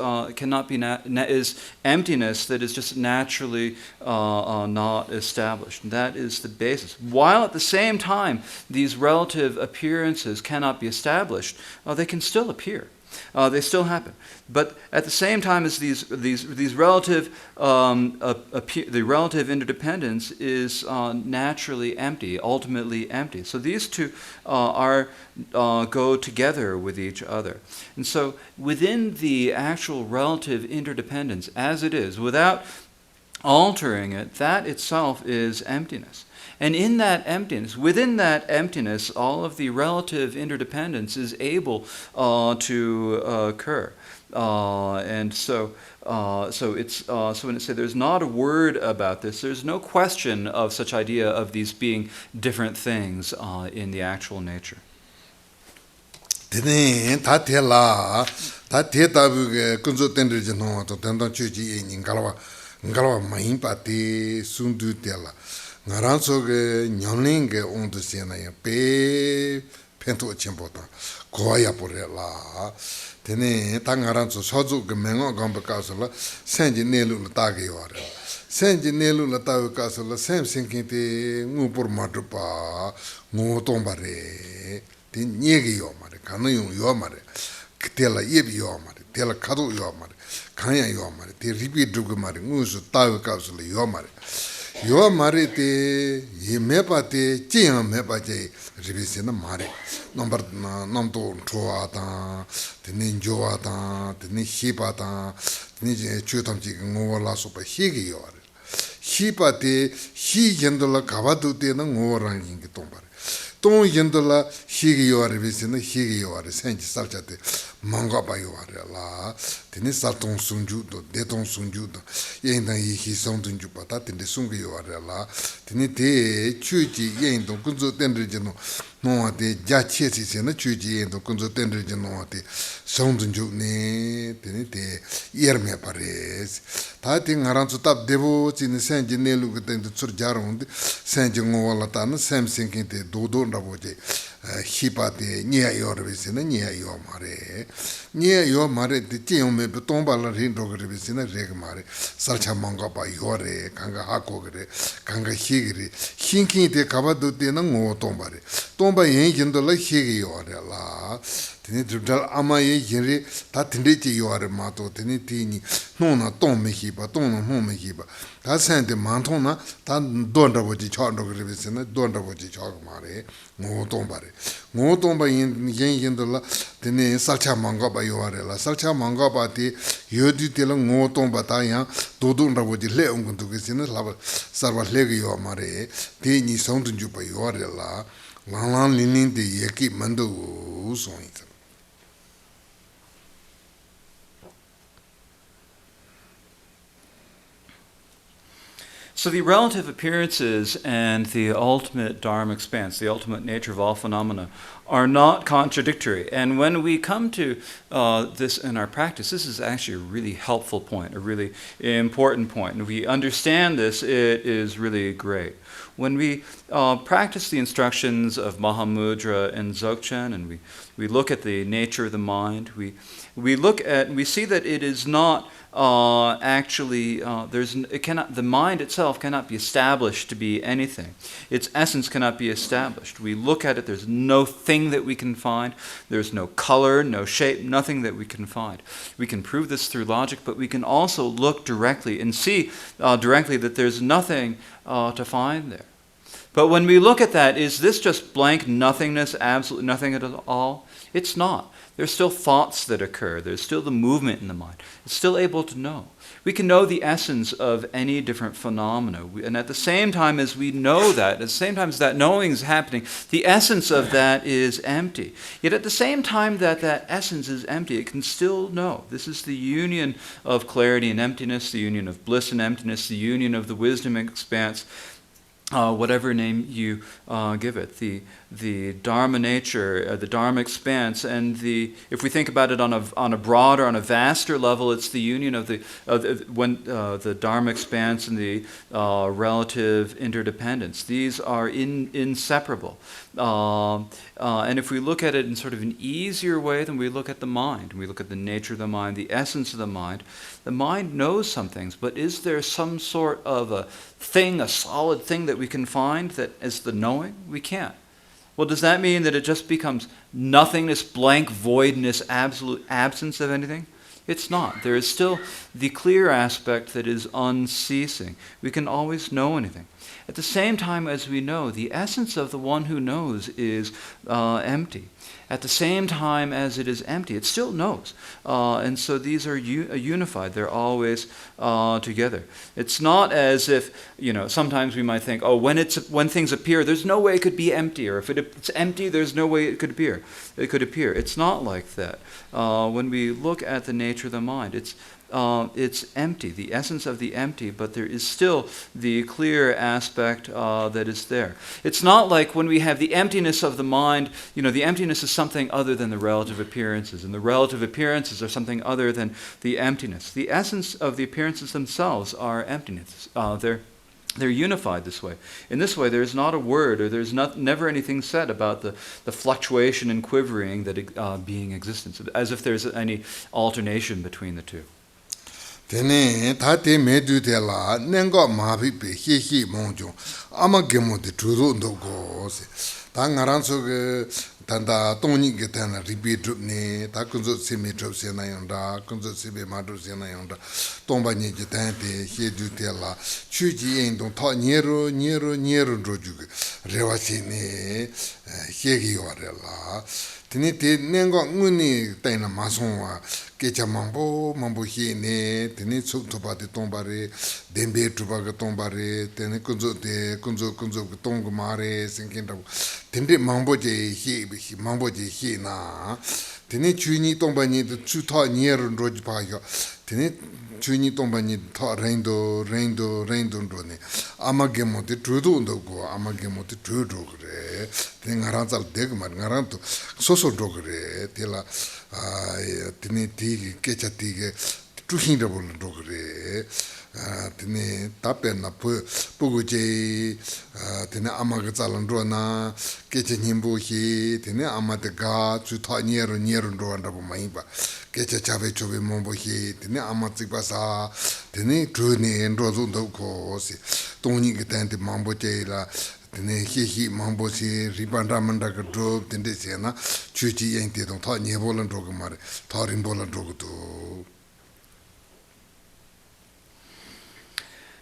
emptiness that is just naturally not established. That is the basis. While at the same time these relative appearances cannot be established, they can still appear. They still happen, but at the same time as these relative the relative interdependence is naturally empty, ultimately empty. So these two go together with each other, and so within the actual relative interdependence as it is, without altering it, that itself is emptiness. And in that emptiness, within that emptiness, all of the relative interdependence is able to occur. And so when it says there's not a word about this, there's no question of such idea of these being different things in the actual nature. ngaranso nyamlinge onto sena ya pe pento chimboda goya porela tene tangaranso sozu ge mengo gamba kasala senji nelu ta ge yore senji nelu la ta kasala sem sinkite ngu por matpa ngu tombare tin nyege yo mare kanu yo mare kitela yebi yo mare tela kadu yo mare kanya yo mare te ripi dugu mare ngu su ta kasala yo mare yo mare te ye mepa te jing mepa je ribisina mare number namto choa ta tene joa ta tene hipa ta tene chutam ji ngola so pa higi yo hipa te hi yendola kabadu te na ngorang ingi tombare ton yendola higi yo ribisina higi yo senji salchate manga ba yo la tene salton sunju do deton sunju do yenda yi sondunju pata tene sungu yo la tene te chuji yendo kunzo tendrije no no ate jache si sena chuji yendo kunzo tendrije no ate sondunju ne tene te yerme pares ta te ngaranzu tab devo tene senji nelu tende surjaronde senji ngola ta na sem sinkinte dodo raboje hipate nia yorvisina nia yo mare nia yo mare de tiome betomba la rindo grisina reg mare salcha manga ba yore kanga hakogre kanga higri hinki de kabado de na ngo tombare tomba yengindo la higi yore la tini drudal ama ye yiri ta tinditi yore mato tini tini nona tome hiba tona home hiba ta sente mantona ta donda boji chando grisina donda boji chog mare ngo tomba yengindo la tini salcha manga ba yore la salcha manga ba ti yodi tela ngo tomba ta ya dodunda boji le ungundu grisina la sarva legi yo mare tini soundun ju ba yore la lang linin de yeki mando soita. So the relative appearances and the ultimate Dharma expanse, the ultimate nature of all phenomena, are not contradictory. And when we come to this in our practice, this is actually a really helpful point, a really important point. And if we understand this, it is really great. When we practice the instructions of Mahamudra and Dzogchen, and we look at the nature of the mind, we see that it is not the mind itself cannot be established to be anything. Its essence cannot be established. We look at it, there's no thing that we can find. There's no color, no shape, nothing that we can find. We can prove this through logic, but we can also look directly and see directly that there's nothing to find there. But when we look at that, is this just blank nothingness, absolutely nothing at all? It's not. There's still thoughts that occur. There's still the movement in the mind. It's still able to know. We can know the essence of any different phenomena. And at the same time as we know that, at the same time as that knowing is happening, the essence of that is empty. Yet at the same time that that essence is empty, it can still know. This is the union of clarity and emptiness, the union of bliss and emptiness, the union of the wisdom and expanse. Whatever name you give it, the Dharma nature, the Dharma expanse, and if we think about it on a broader, on a vaster level, it's the union of the Dharma expanse and the relative interdependence. These are inseparable. And if we look at it in sort of an easier way than we look at the mind, we look at the nature of the mind, the essence of the mind knows some things, but is there some sort of a thing, a solid thing that we can find that is the knowing? We can't. Well, does that mean that it just becomes nothingness, blank voidness, absolute absence of anything? It's not. There is still the clear aspect that is unceasing. We can always know anything. At the same time as we know, the essence of the one who knows is empty. At the same time as it is empty, it still knows. And so these are unified. They're always together. It's not as if, sometimes we might think, when things appear, there's no way it could be empty. Or if it's empty, there's no way it could appear. It's not like that. When we look at the nature of the mind, it's empty, the essence of the empty, but there is still the clear aspect that is there. It's not like when we have the emptiness of the mind, the emptiness is something other than the relative appearances, and the relative appearances are something other than the emptiness. The essence of the appearances themselves are emptiness. They're unified this way. In this way, there's not a word, or there's never anything said about the fluctuation and quivering that being existence, as if there's any alternation between the two. Tene tate medu tela nengo mabi be hi monjo ama gemo de trudo ndogo se ta ngaranso ge tanda toni ge tana repeat ne ta kunzo semi drop se na yonda kunzo sebe madu se na yonda tomba ni ge tante hi du tela chuji en don ta nyero roju rewa se ne hi gi yorela tene te nengo nguni taina masonwa kecha mambo hi ne tene tsuba de tombare dembe tuba ga tombare tene kunzo tongo mare sinkinda tende mambo je hi na tene chuni tomba ni chuta nyer roji pa yo tene chuni tomba ni ta rendo ne amagemo de trudo ndogo amagemo de trudo gre tene ngaranzal degmar ngaranto soso dogre tela tene ti kecha ti ge tuhinda bol dogre tene tapen na puguji tene amaga zalandrona keche nimbu hi tene amade ga chu tha nyero ndo anda maiba keche chave chobe mombo hi tene amatsi basa tene drone ndo zundo ko si toni gitante mambo tela tene hi mambo si ribanda manda ka drop tende sena chuchi yente don tha nyebolan drogo mare tha rimbolan drogo to.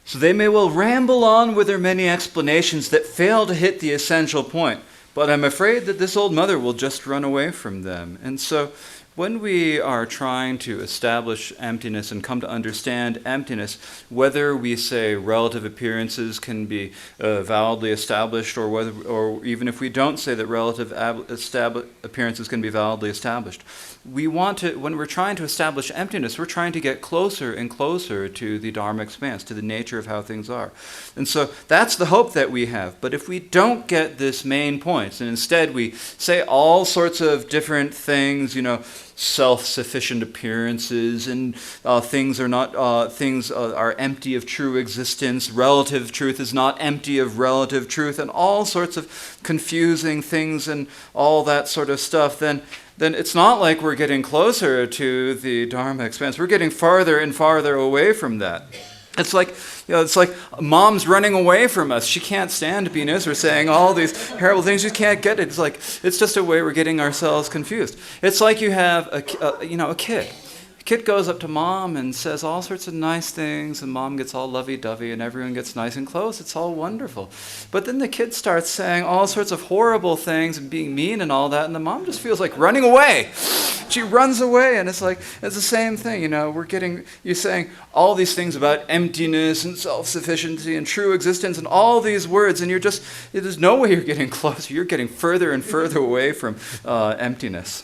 So they may well ramble on with their many explanations that fail to hit the essential point, but I'm afraid that this old mother will just run away from them. And so when we are trying to establish emptiness and come to understand emptiness, whether we say relative appearances can be validly established, or even if we don't say that relative appearances can be validly established, we want to, when we're trying to establish emptiness, we're trying to get closer and closer to the Dharma expanse, to the nature of how things are. And so that's the hope that we have. But if we don't get this main point, and instead we say all sorts of different things, self-sufficient appearances, and things are empty of true existence, relative truth is not empty of relative truth, and all sorts of confusing things and all that sort of stuff, then it's not like we're getting closer to the Dharma expanse. We're getting farther and farther away from that. It's like mom's running away from us. She can't stand being us. We're saying all these terrible things. She can't get it. It's just a way we're getting ourselves confused. It's like you have a kid. The kid goes up to mom and says all sorts of nice things, and mom gets all lovey-dovey, and everyone gets nice and close. It's all wonderful. But then the kid starts saying all sorts of horrible things and being mean and all that, and the mom just feels like running away. She runs away, and it's the same thing. You're saying all these things about emptiness and self-sufficiency and true existence and all these words, and there's no way you're getting closer. You're getting further and further away from emptiness.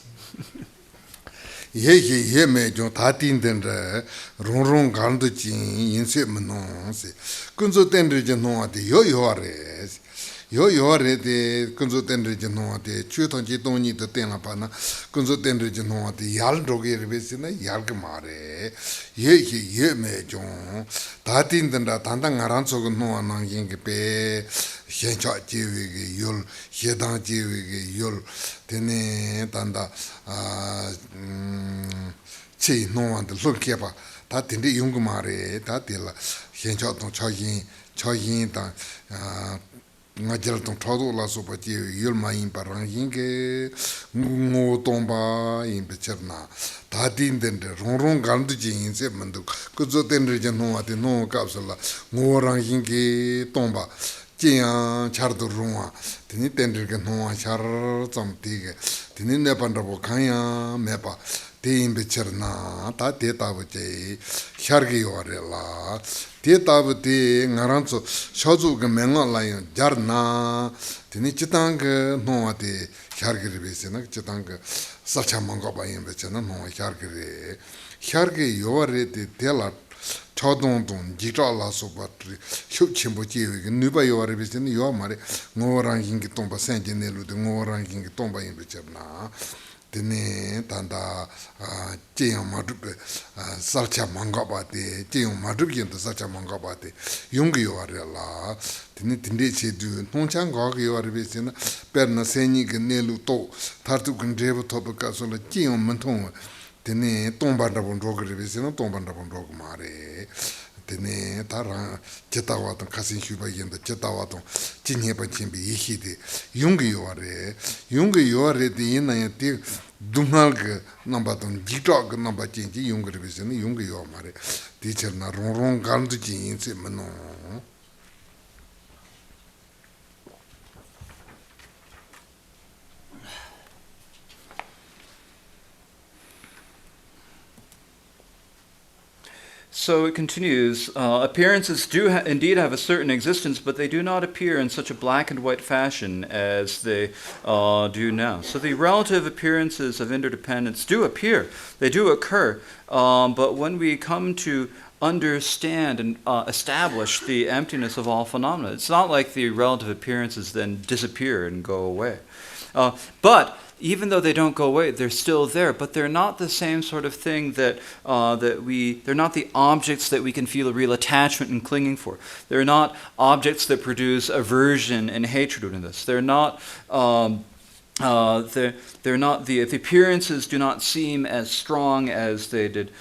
Ye me jong ta tin den re rong gan de jin yin se me no se kunzo den de no de yo re de kunzo den de no de chu tong ji dong ni de den la pa na kunzo den de no de yal ro ge re se na yal ge ma re ye me jong ta tin den da dan dang ran so no na yin ge pe xian cha ji wi ge yul xie dang ji wi ge yul tene tanda chi no and look kepa ta tindi yung mare ta tela xian cha tong cha yin ta ngajal tong thodo la so pa ji yul ma yin pa rang yin ge ngo tong ba yin pe cherna ta tin den de rong gan du ji yin se man du ku zo den de no ate no ka so la ngo rang yin ge tong ba jian char du rongwa tini tendir ke nongwa char tsam tige tini nepan rabo kanya mepa te inbe chir na ta te tabu che char ge yore la te tabu te ngaranzo shazu ke menga la yon jar na tini chitang ke nongwa te char ge ribe se na chitang ke sacha manga ba inbe che na nongwa char ge yore te la 차동동 지자라 소바트리 쇼침보지 누바 요아르비스니 요마레 ngorangingi tomba senjenelude ngorangingi tomba imbecherna tene tanda jeyo madube salcha mangabate jeyo madubiyendo salcha mangabate yungi yoarela tene tinde chedu nongchang gog yoarbisina perna senyi gnelu to tartu gndebu topka sola jeyo mentong tene tomba ndabon rogrebisina tomba ndabon rog mare tene tara chetawa ton kasin shuba yendo chetawa ton jinheba chimbi ihide yungi yoare de yena yati dungal ge namba ton jitog namba chinji yungi rebisina yungi yo mare teacher na rong gandu jin se mano. So it continues, appearances do indeed have a certain existence, but they do not appear in such a black and white fashion as they do now. So the relative appearances of interdependence do appear, they do occur, but when we come to understand and establish the emptiness of all phenomena, it's not like the relative appearances then disappear and go away. But even though they don't go away, they're still there, but they're not the same sort of thing they're not the objects that we can feel a real attachment and clinging for. They're not objects that produce aversion and hatred within us. They're not, they're not, the appearances do not seem as strong as they did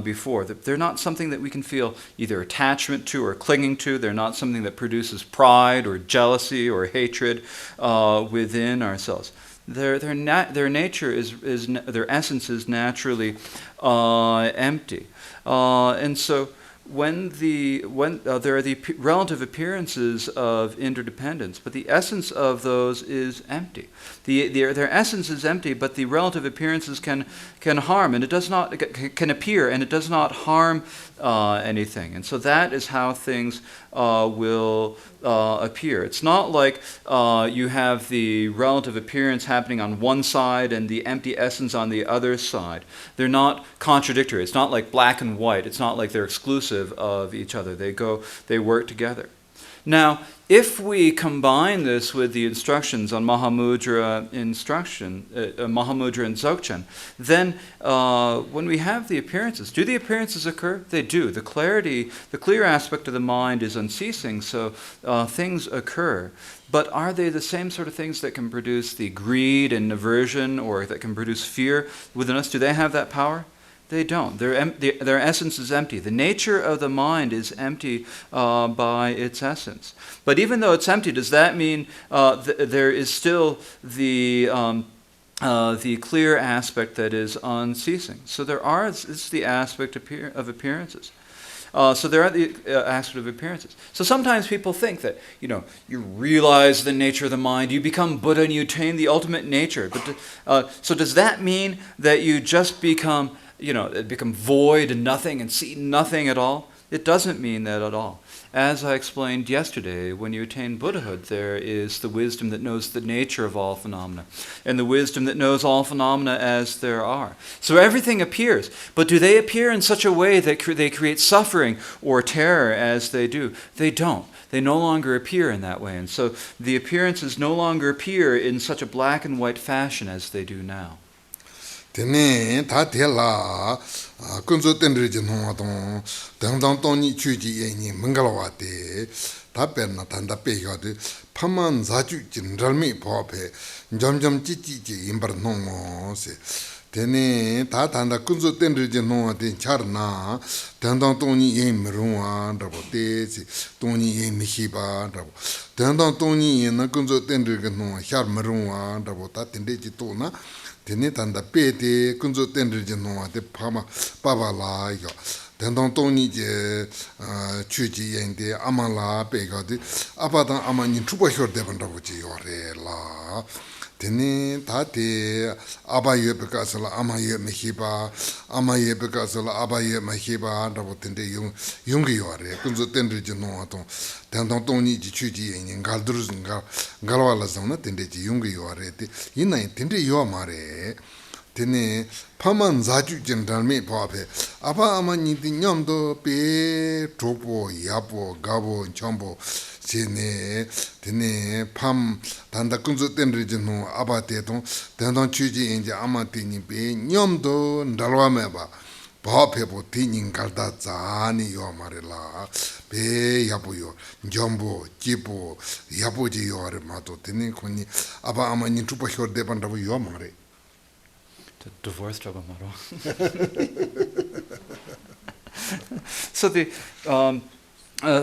before. They're not something that we can feel either attachment to or clinging to. They're not something that produces pride or jealousy or hatred within ourselves. Their nature is their essence is naturally empty, and so when there are the relative appearances of interdependence, but the essence of those is empty. Their essence is empty, but the relative appearances can harm, and it does not can appear, and it does not harm anything. And so that is how things will appear. It's not like you have the relative appearance happening on one side and the empty essence on the other side. They're not contradictory. It's not like black and white. It's not like they're exclusive of each other. They work together. Now, if we combine this with the instructions on Mahamudra Mahamudra and Dzogchen, then when we have the appearances, do the appearances occur? They do. The clear aspect of the mind is unceasing, so things occur. But are they the same sort of things that can produce the greed and aversion, or that can produce fear within us? Do they have that power? They don't. Their essence is empty. The nature of the mind is empty by its essence. But even though it's empty, does that mean there is still the clear aspect that is unceasing? So it's the aspect of appearances. So there are the aspect of appearances. So sometimes people think that, you realize the nature of the mind, you become Buddha and you attain the ultimate nature. But so does that mean that you just become void and nothing and see nothing at all? It doesn't mean that at all. As I explained yesterday, when you attain Buddhahood, there is the wisdom that knows the nature of all phenomena, and the wisdom that knows all phenomena as there are. So everything appears, but do they appear in such a way that they create suffering or terror as they do? They don't. They no longer appear in that way, and so the appearances no longer appear in such a black and white fashion as they do now. Tene ta tela kunzo tenriji nonga dang toni chuji yeni mangalawa te ta perna tanda pe yode paman zaju jinralmi phope jamjam chichi ji imbar nongo se tene ta tanda kunzo tenriji nonga de charna dang toni yen mruwa rabo te si toni yen mihiba rabo dang toni yen kunzo tenriji nonga char mruwa rabo ta tendeji to na tene tanda pete kunzo tenriji noa de paba la yo tendong toni je chuji yende ama la pega de abadan ama ni chuba hyor de ban rabu ji yore la tene ta te aba ye beka sala ama ye mehiba ama ye beka sala aba ye mehiba rabu tende yung yore kunzo tenriji noa to tendong toni ji chuji yende ngaldruz ngalwala zona tende ji yung yore te ina tende yo mare tene paman zaju jendarme pape apa amani di nyamdo pe tropo yapo gabo chambo sene tene pam tanda kunzo tenrije no abate ton tandon chuji enje amate ni pe nyamdo ndalwa meba pape bo tinin kalda zani yo marela pe yapo yo jambo jipo yapo ji yo are mato tene koni apa amani trupo horde bandabu yo mare divorce trouble model.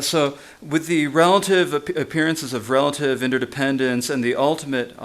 So with the relative appearances of relative interdependence and the ultimate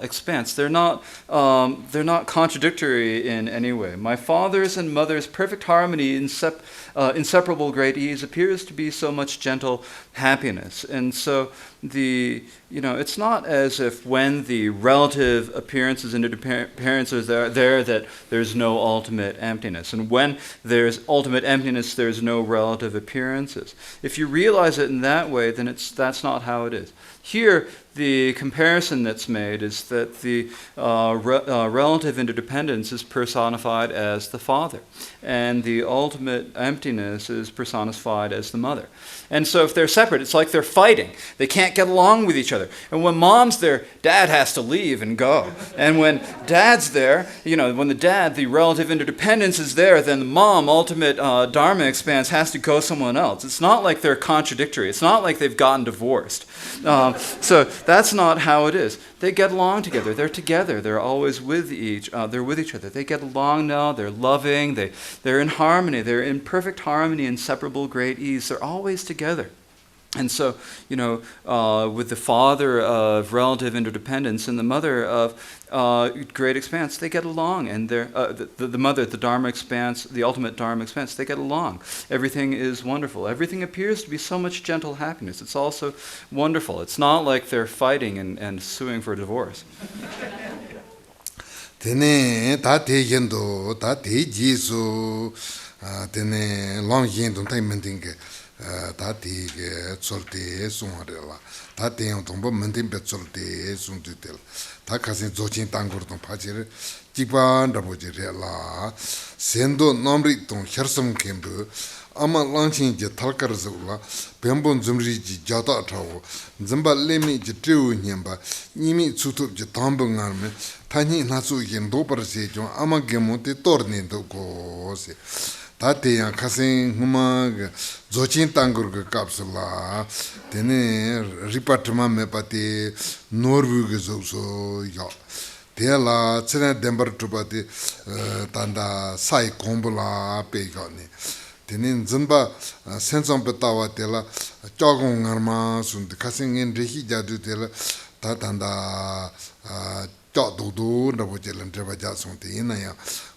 expanse, they're not contradictory in any way. My father's and mother's perfect harmony, inseparable great ease, appears to be so much gentle happiness. And so it's not as if when the relative appearances and interdependence are there that there's no ultimate emptiness. And when there's ultimate emptiness, there's no relative appearances. If you realize it in that way, then that's not how it is. Here, the comparison that's made is that the relative interdependence is personified as the father, and the ultimate emptiness is personified as the mother. And so if they're separate, it's like they're fighting. They can't get along with each other. And when mom's there, dad has to leave and go. And when dad's there, when the relative interdependence is there, then the mom, ultimate Dharma expanse, has to go someone else. It's not like they're contradictory. It's not like they've gotten divorced. So that's not how it is. They get along together. They're together. They're always with each other. They get along now. They're loving. They're in harmony. They're in perfect harmony, inseparable, great ease. They're always together. And so, with the father of relative interdependence and the mother of great expanse, they get along. And the mother, the Dharma expanse, the ultimate Dharma expanse, they get along. Everything is wonderful. Everything appears to be so much gentle happiness. It's also wonderful. It's not like they're fighting and suing for divorce. Tene ta te yendo ta te jisu tene long yendo tai mending ta te solte sunarela ta te tombo mending be solte sundutel ta kasin zochin tangur ton pajir jiban rabojire la sendo nomri ton hersam kembu ama lanchin je talkar zula pembon zumri ji jata tawo zamba lemi je tu nyamba nimi tsutu je tambung arme tani nasu yen do parse jo ama gemote torne do ko se tate ya kasen huma zochin tangur ga kapsula tene repartment me pati norvu ge so ya tela tsena dembar tubati tanda sai kombula pe gani tenen zimba sensong betawa tela jogong arma sunt kasen en rehi jadu tela ta tanda do na bojelan treba jason te ina ya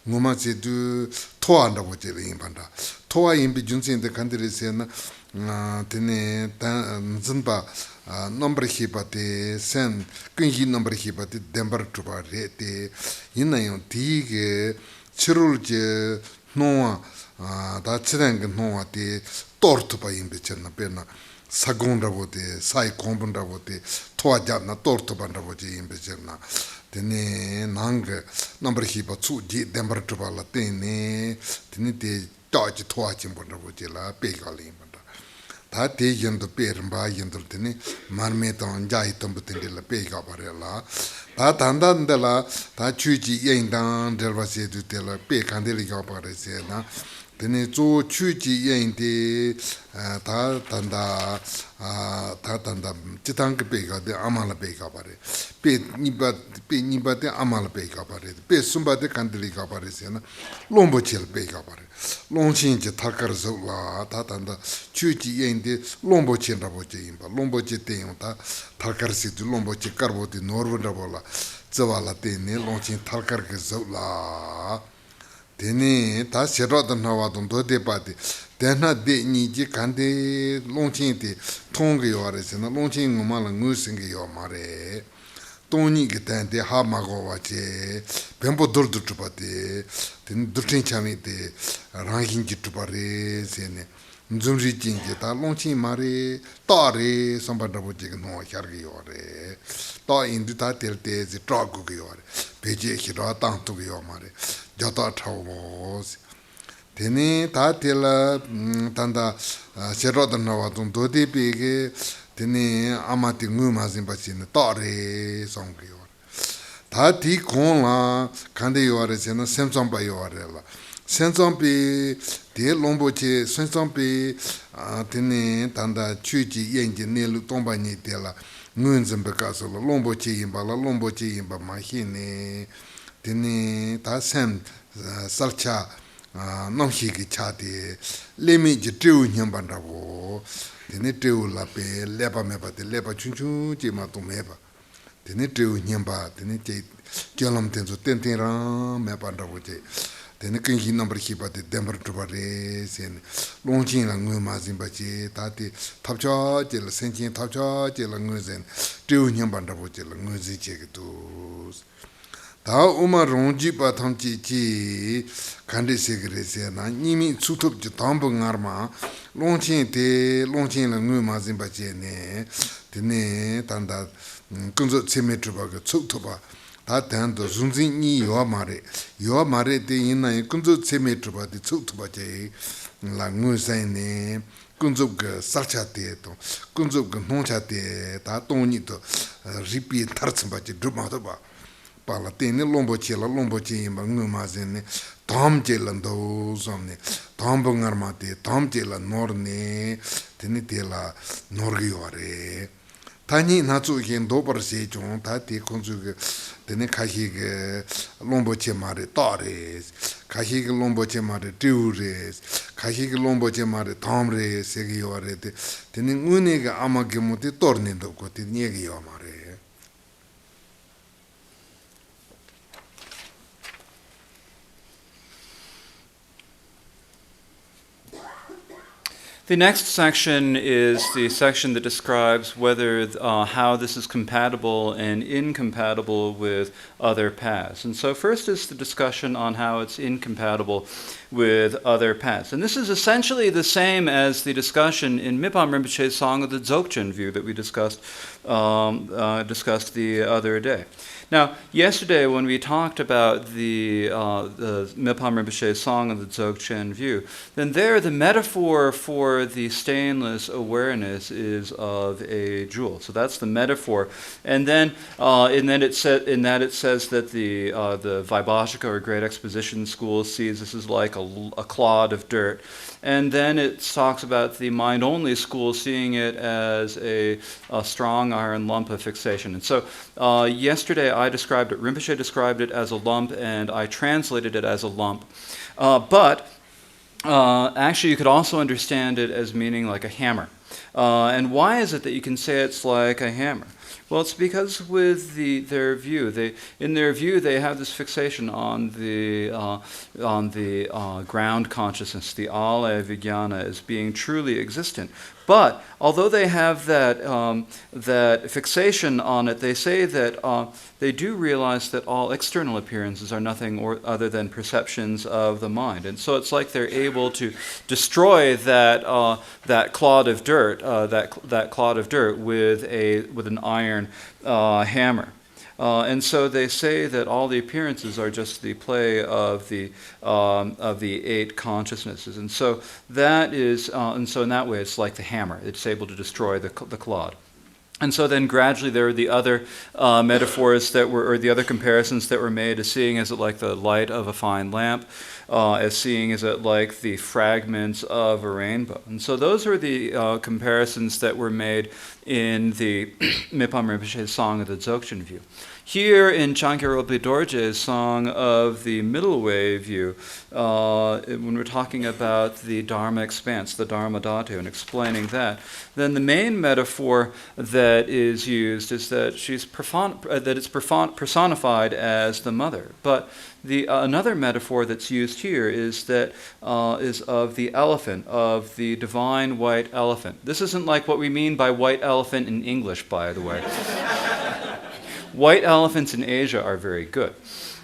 ngoma se du toa na bojele impanda toa imbi junsin de kandire sena tene zimba number hipate sen kunji number hipate dembar tuba rete ina yo tige chirul je noa 다 치는 게 노아티 torto pa imbe cenna pena sagonda bote sai kombunda bote toajanna torto banda bote imbe cenna tene nang number hiba chu di dembar tubala tene te taji toajin banda bote la pegali banda ta te yendo permba yendo tene marmeton jai tombutende la pega barela ta tandandela ta chuji yendang delvase du tela pe kandeli ga parese na tene zo chuji yende ta tanda chitang pega de amala pega pare pe niba de amala pega pare pe sumba de kandeli ga parese na lombo chel pega pare longshin je takar zola ta tanda chuji yende lombo chen rabo je imba lombo je te ta takar se du lombo che karbo de norvo rabola zawala tene longshin takar ke zola tene ta serada nawa don do de pati tena de ni je kande longshin de tongge yore se na longshin ngomala ngusing yo mare toni ge tende ha mago wache bembo durdu tupate ten durtin chami de rangin ji tupare sene nzumri jinge ta longshin mare tare sambanda boje no charge yore ta indu ta telte ze tragu ge yore beje hira tantu ge yo mare jata thawos tene ta tela tanda serodan nawa don dodi bege tene amati ngumazin bachine tare songge yore ta di konla kande yore sena semsong ba yore la semsong be de lomboche semsong be tene tanda chuji yenje nelu tomba ni tela ngunzem be kaso lomboche yimba la lomboche yimba ma hine tene ta sem salcha nomhi ki chati lemi je teu nyambanda bo tene teu la pe lepa meba te lepa chunchu je ma to meba tene teu nyamba tene je kyolam tenzo tenten ra meba ndabo je tene kingi number hipa te dembar tubare sen longchin la ngwe ma zimba je tati tapcha je la senchin tapcha je la ngwe zen teu nyambanda bo je la ngwe zi je ke tus 다 우마 롱지 바탐지 간데 세그레세 나 니미 수톱지 담봉 아르마 롱친테 롱친라 누마진 바제네 드네 단다 kunzo tseme truba ga tsuk tuba ta tando zunzin ni yo mare de ina kunzo tseme truba de tsuk tuba je la ngu sai ne kunzo ga sarcha de to kunzo ga noncha de ta toni to ripi tartsba je druba to ba pala tene lombo che imba ngu ma zene tom che la ndo somne tom bongar ma te tom che la norne tene te la norgi ore tani na zu gen do par se jong ta te konzu ge tene kahi ge lombo che mare tare kahi ge lombo che mare tiure kahi ge lombo che mare tom re se ge ore te tene ngune ge ama ge mo te torne do ko te nie ge yo mare. The next section is the section that describes whether how this is compatible and incompatible with other paths. And so first is the discussion on how it's incompatible with other paths. And this is essentially the same as the discussion in Mipam Rinpoche's Song of the Dzogchen view that we discussed the other day. Now, yesterday when we talked about the Mipam Rinpoche's Song of the Dzogchen view, then there the metaphor for the stainless awareness is of a jewel. So that's the metaphor. And then it says that the Vaibhashika or Great Exposition School sees this as like a clod of dirt. And then it talks about the mind-only school seeing it as a strong iron lump of fixation. And so yesterday Rinpoche described it as a lump, and I translated it as a lump. But actually you could also understand it as meaning like a hammer. And why is it that you can say it's like a hammer? Well, it's because with their view, they have this fixation on the ground consciousness, the Alaya Vijnana, as being truly existent. But although they have that fixation on it, they say that they do realize that all external appearances are nothing other than perceptions of the mind, and so it's like they're able to destroy that clod of dirt, with an iron hammer. And so they say that all the appearances are just the play of the 8 consciousnesses, and so that is, and so in that way, it's like the hammer; it's able to destroy the clod. And so then gradually there are the other metaphors or the other comparisons that were made, as seeing as it like the light of a fine lamp, as seeing as it like the fragments of a rainbow. And so those are the comparisons that were made in the Mipam Rinpoche's Song of the Dzogchen view. Here in Chankyar Rolpe Dorje's Song of the Middle Way view, when we're talking about the Dharma expanse, the Dharma Dhatu, and explaining that, then the main metaphor that is used is that it's personified as the mother. But another metaphor that's used here is of the elephant, of the divine white elephant. This isn't like what we mean by white elephant in English, by the way. White elephants in Asia are very good.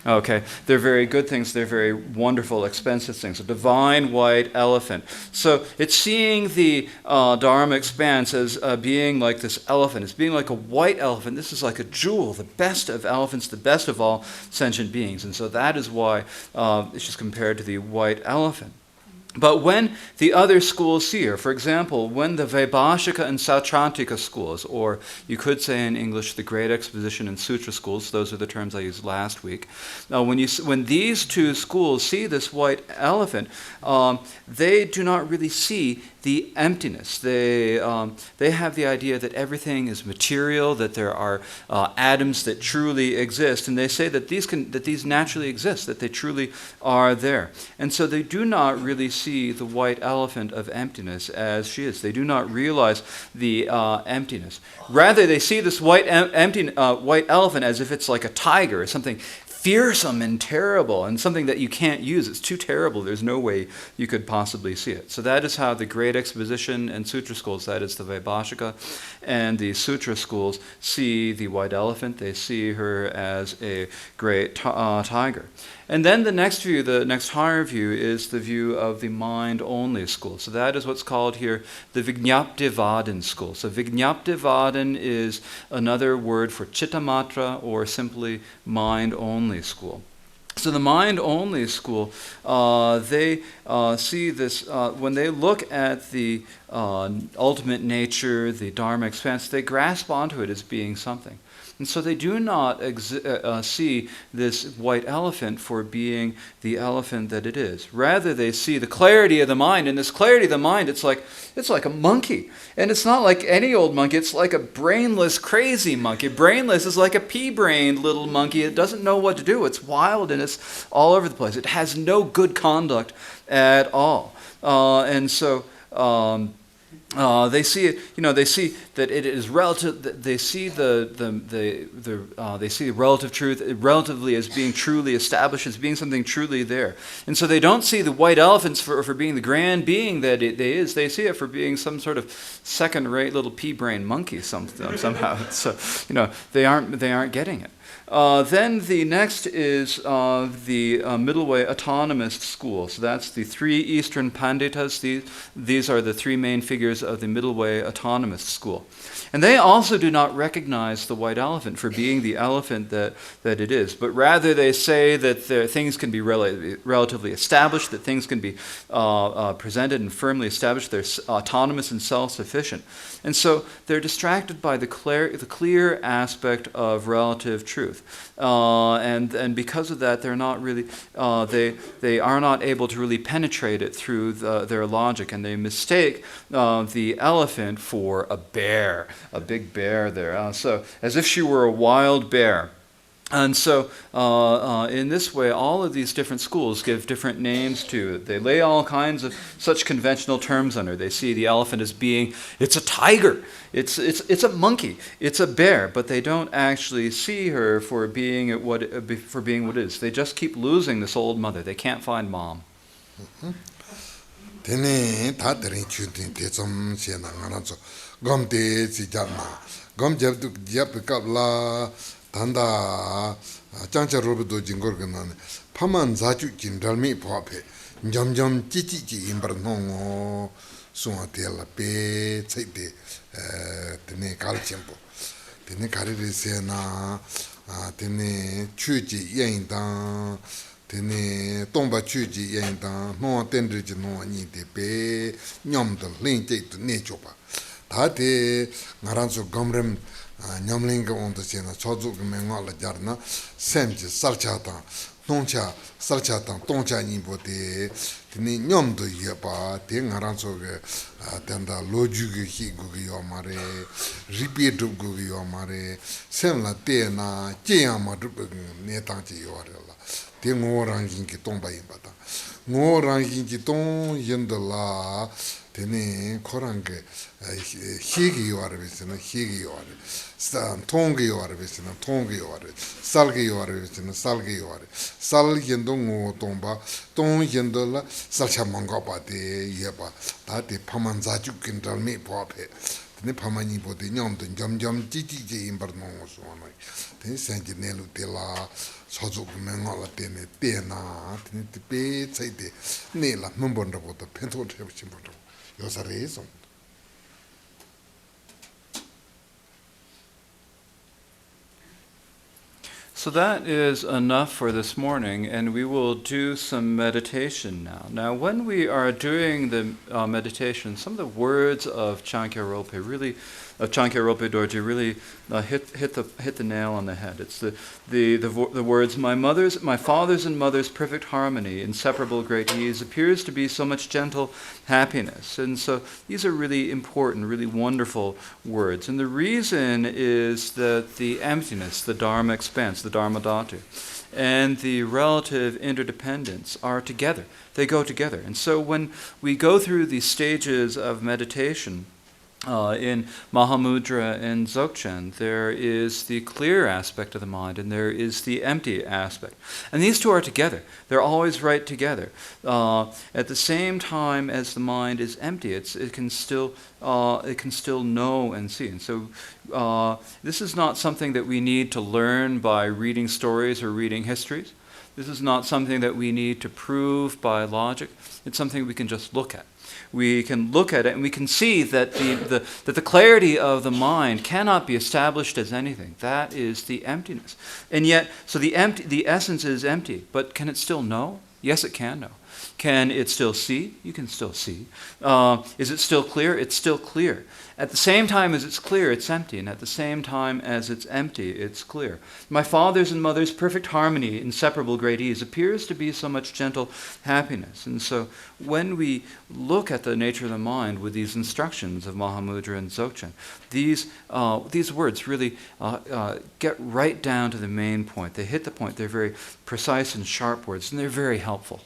Okay, they're very good things. They're very wonderful, expensive things. A divine white elephant. So it's seeing the Dharma expanse as being like this elephant. It's being like a white elephant. This is like a jewel, the best of elephants, the best of all sentient beings. And so that is why it's just compared to the white elephant. But when the other schools see her, for example, when the Vaibhashika and Sautrantika schools, or you could say in English the Great Exposition and Sutra schools, those are the terms I used last week, when these two schools see this white elephant, they do not really see the emptiness. They have the idea that everything is material, that there are atoms that truly exist, and they say that these naturally exist, that they truly are there. And so they do not really see the white elephant of emptiness as she is. They do not realize the emptiness. Rather, they see this white elephant as if it's like a tiger or something fearsome and terrible and something that you can't use. It's too terrible. There's no way you could possibly see it. So that is how the great exposition and sutra schools, that is the Vaibhashika and the sutra schools, see the white elephant. They see her as a great tiger. And then the next view, the next higher view, is the view of the mind-only school. So that is what's called here the Vijñaptivadan school. So Vijñaptivadan is another word for Chittamatra, or simply mind-only school. So the mind-only school, they see this, when they look at the ultimate nature, the Dharma expanse, they grasp onto it as being something. And so they do not see this white elephant for being the elephant that it is. Rather, they see the clarity of the mind. And this clarity of the mind, it's like a monkey. And it's not like any old monkey. It's like a brainless, crazy monkey. Brainless is like a pea-brained little monkey. It doesn't know what to do. It's wild and it's all over the place. It has no good conduct at all. And so they see it. They see that it is relative. They see they see relative truth relatively as being truly established, as being something truly there. And so they don't see the white elephants for being the grand being that it is. They see it for being some sort of second-rate little pea-brain monkey somehow. So they aren't getting it. Then the next is the middle way autonomist school. So that's the three Eastern Panditas. These are the three main figures of the middle way autonomist school. And they also do not recognize the white elephant for being the elephant that it is, but rather they say that things can be relatively established, that things can be presented and firmly established. They're autonomous and self-sufficient. And so they're distracted by the clear aspect of relative truth. And because of that, they're not really, they are not able to really penetrate it through their logic, and they mistake the elephant for a bear, a big bear there. So as if she were a wild bear. And so in this way, all of these different schools give different names to it. They lay all kinds of such conventional terms on her. They see the elephant as being, it's a tiger, it's a monkey, it's a bear, but they don't actually see her for being what it is. They just keep losing this old mother. They can't find mom. 단다 장차 Rolpe Dorje ngorganan 파만 자주 진달미 포함해 점점 찌찌찌 임버노 수아텔라 베 체데 드네 갈침보 드네 가르리세나 드네 추지 예인당 드네 동바 추지 예인당 노 텐드지 노니데 베 냠도 린제도 네줘봐 다데 나란서 검렘 냠링가 온도시나 초주가 맹화라 자르나 샘지 살차다 동차 살차다 동차니보데 드니 냠도 예바 땡하란소게 된다 로주게 희고게 요마레 리피드고게 요마레 샘라 때나 제야마도 네당지 요아래라 땡오랑긴기 동바임바다 ngorangingi 동 yendola tene korange higi yoare besena higi yoare stan tongi yoare besena tongi yoare salgi yoare besena salgi yoare sal yendo ngo tomba ton yendola salcha mangapa de yeba date pamanza jukin dalme pope tene pamani bode nyamdo jamjam jiji imbarno sono tene sanji nelu tela 소주 명하라 때문에 때나 때에 차이데 내라 넘번다보다 펜토 해보신 분도 요사래서 So that is enough for this morning, and we will do some meditation now. Now, when we are doing the meditation, some of the words of Chankyar Rolpe Rolpe Dorje really hit the nail on the head. It's the words, my father's and mother's perfect harmony, inseparable great ease, appears to be so much gentle happiness. And so these are really important, really wonderful words. And the reason is that the emptiness, the Dharma expanse, the Dharma Dhatu, and the relative interdependence are together. They go together. And so when we go through these stages of meditation, In Mahamudra and Dzogchen, there is the clear aspect of the mind and there is the empty aspect. And these two are together. They're always right together. At the same time as the mind is empty, it can still know and see. And so this is not something that we need to learn by reading stories or reading histories. This is not something that we need to prove by logic. It's something we can just look at. We can look at it and we can see that the clarity of the mind cannot be established as anything. That is the emptiness. And yet, so the essence is empty, but can it still know? Yes, it can know. Can it still see? You can still see. Is it still clear? It's still clear. At the same time as it's clear, it's empty. And at the same time as it's empty, it's clear. My father's and mother's perfect harmony, inseparable great ease, appears to be so much gentle happiness. And so when we look at the nature of the mind with these instructions of Mahamudra and Dzogchen, these words really get right down to the main point. They hit the point. They're very precise and sharp words, and they're very helpful.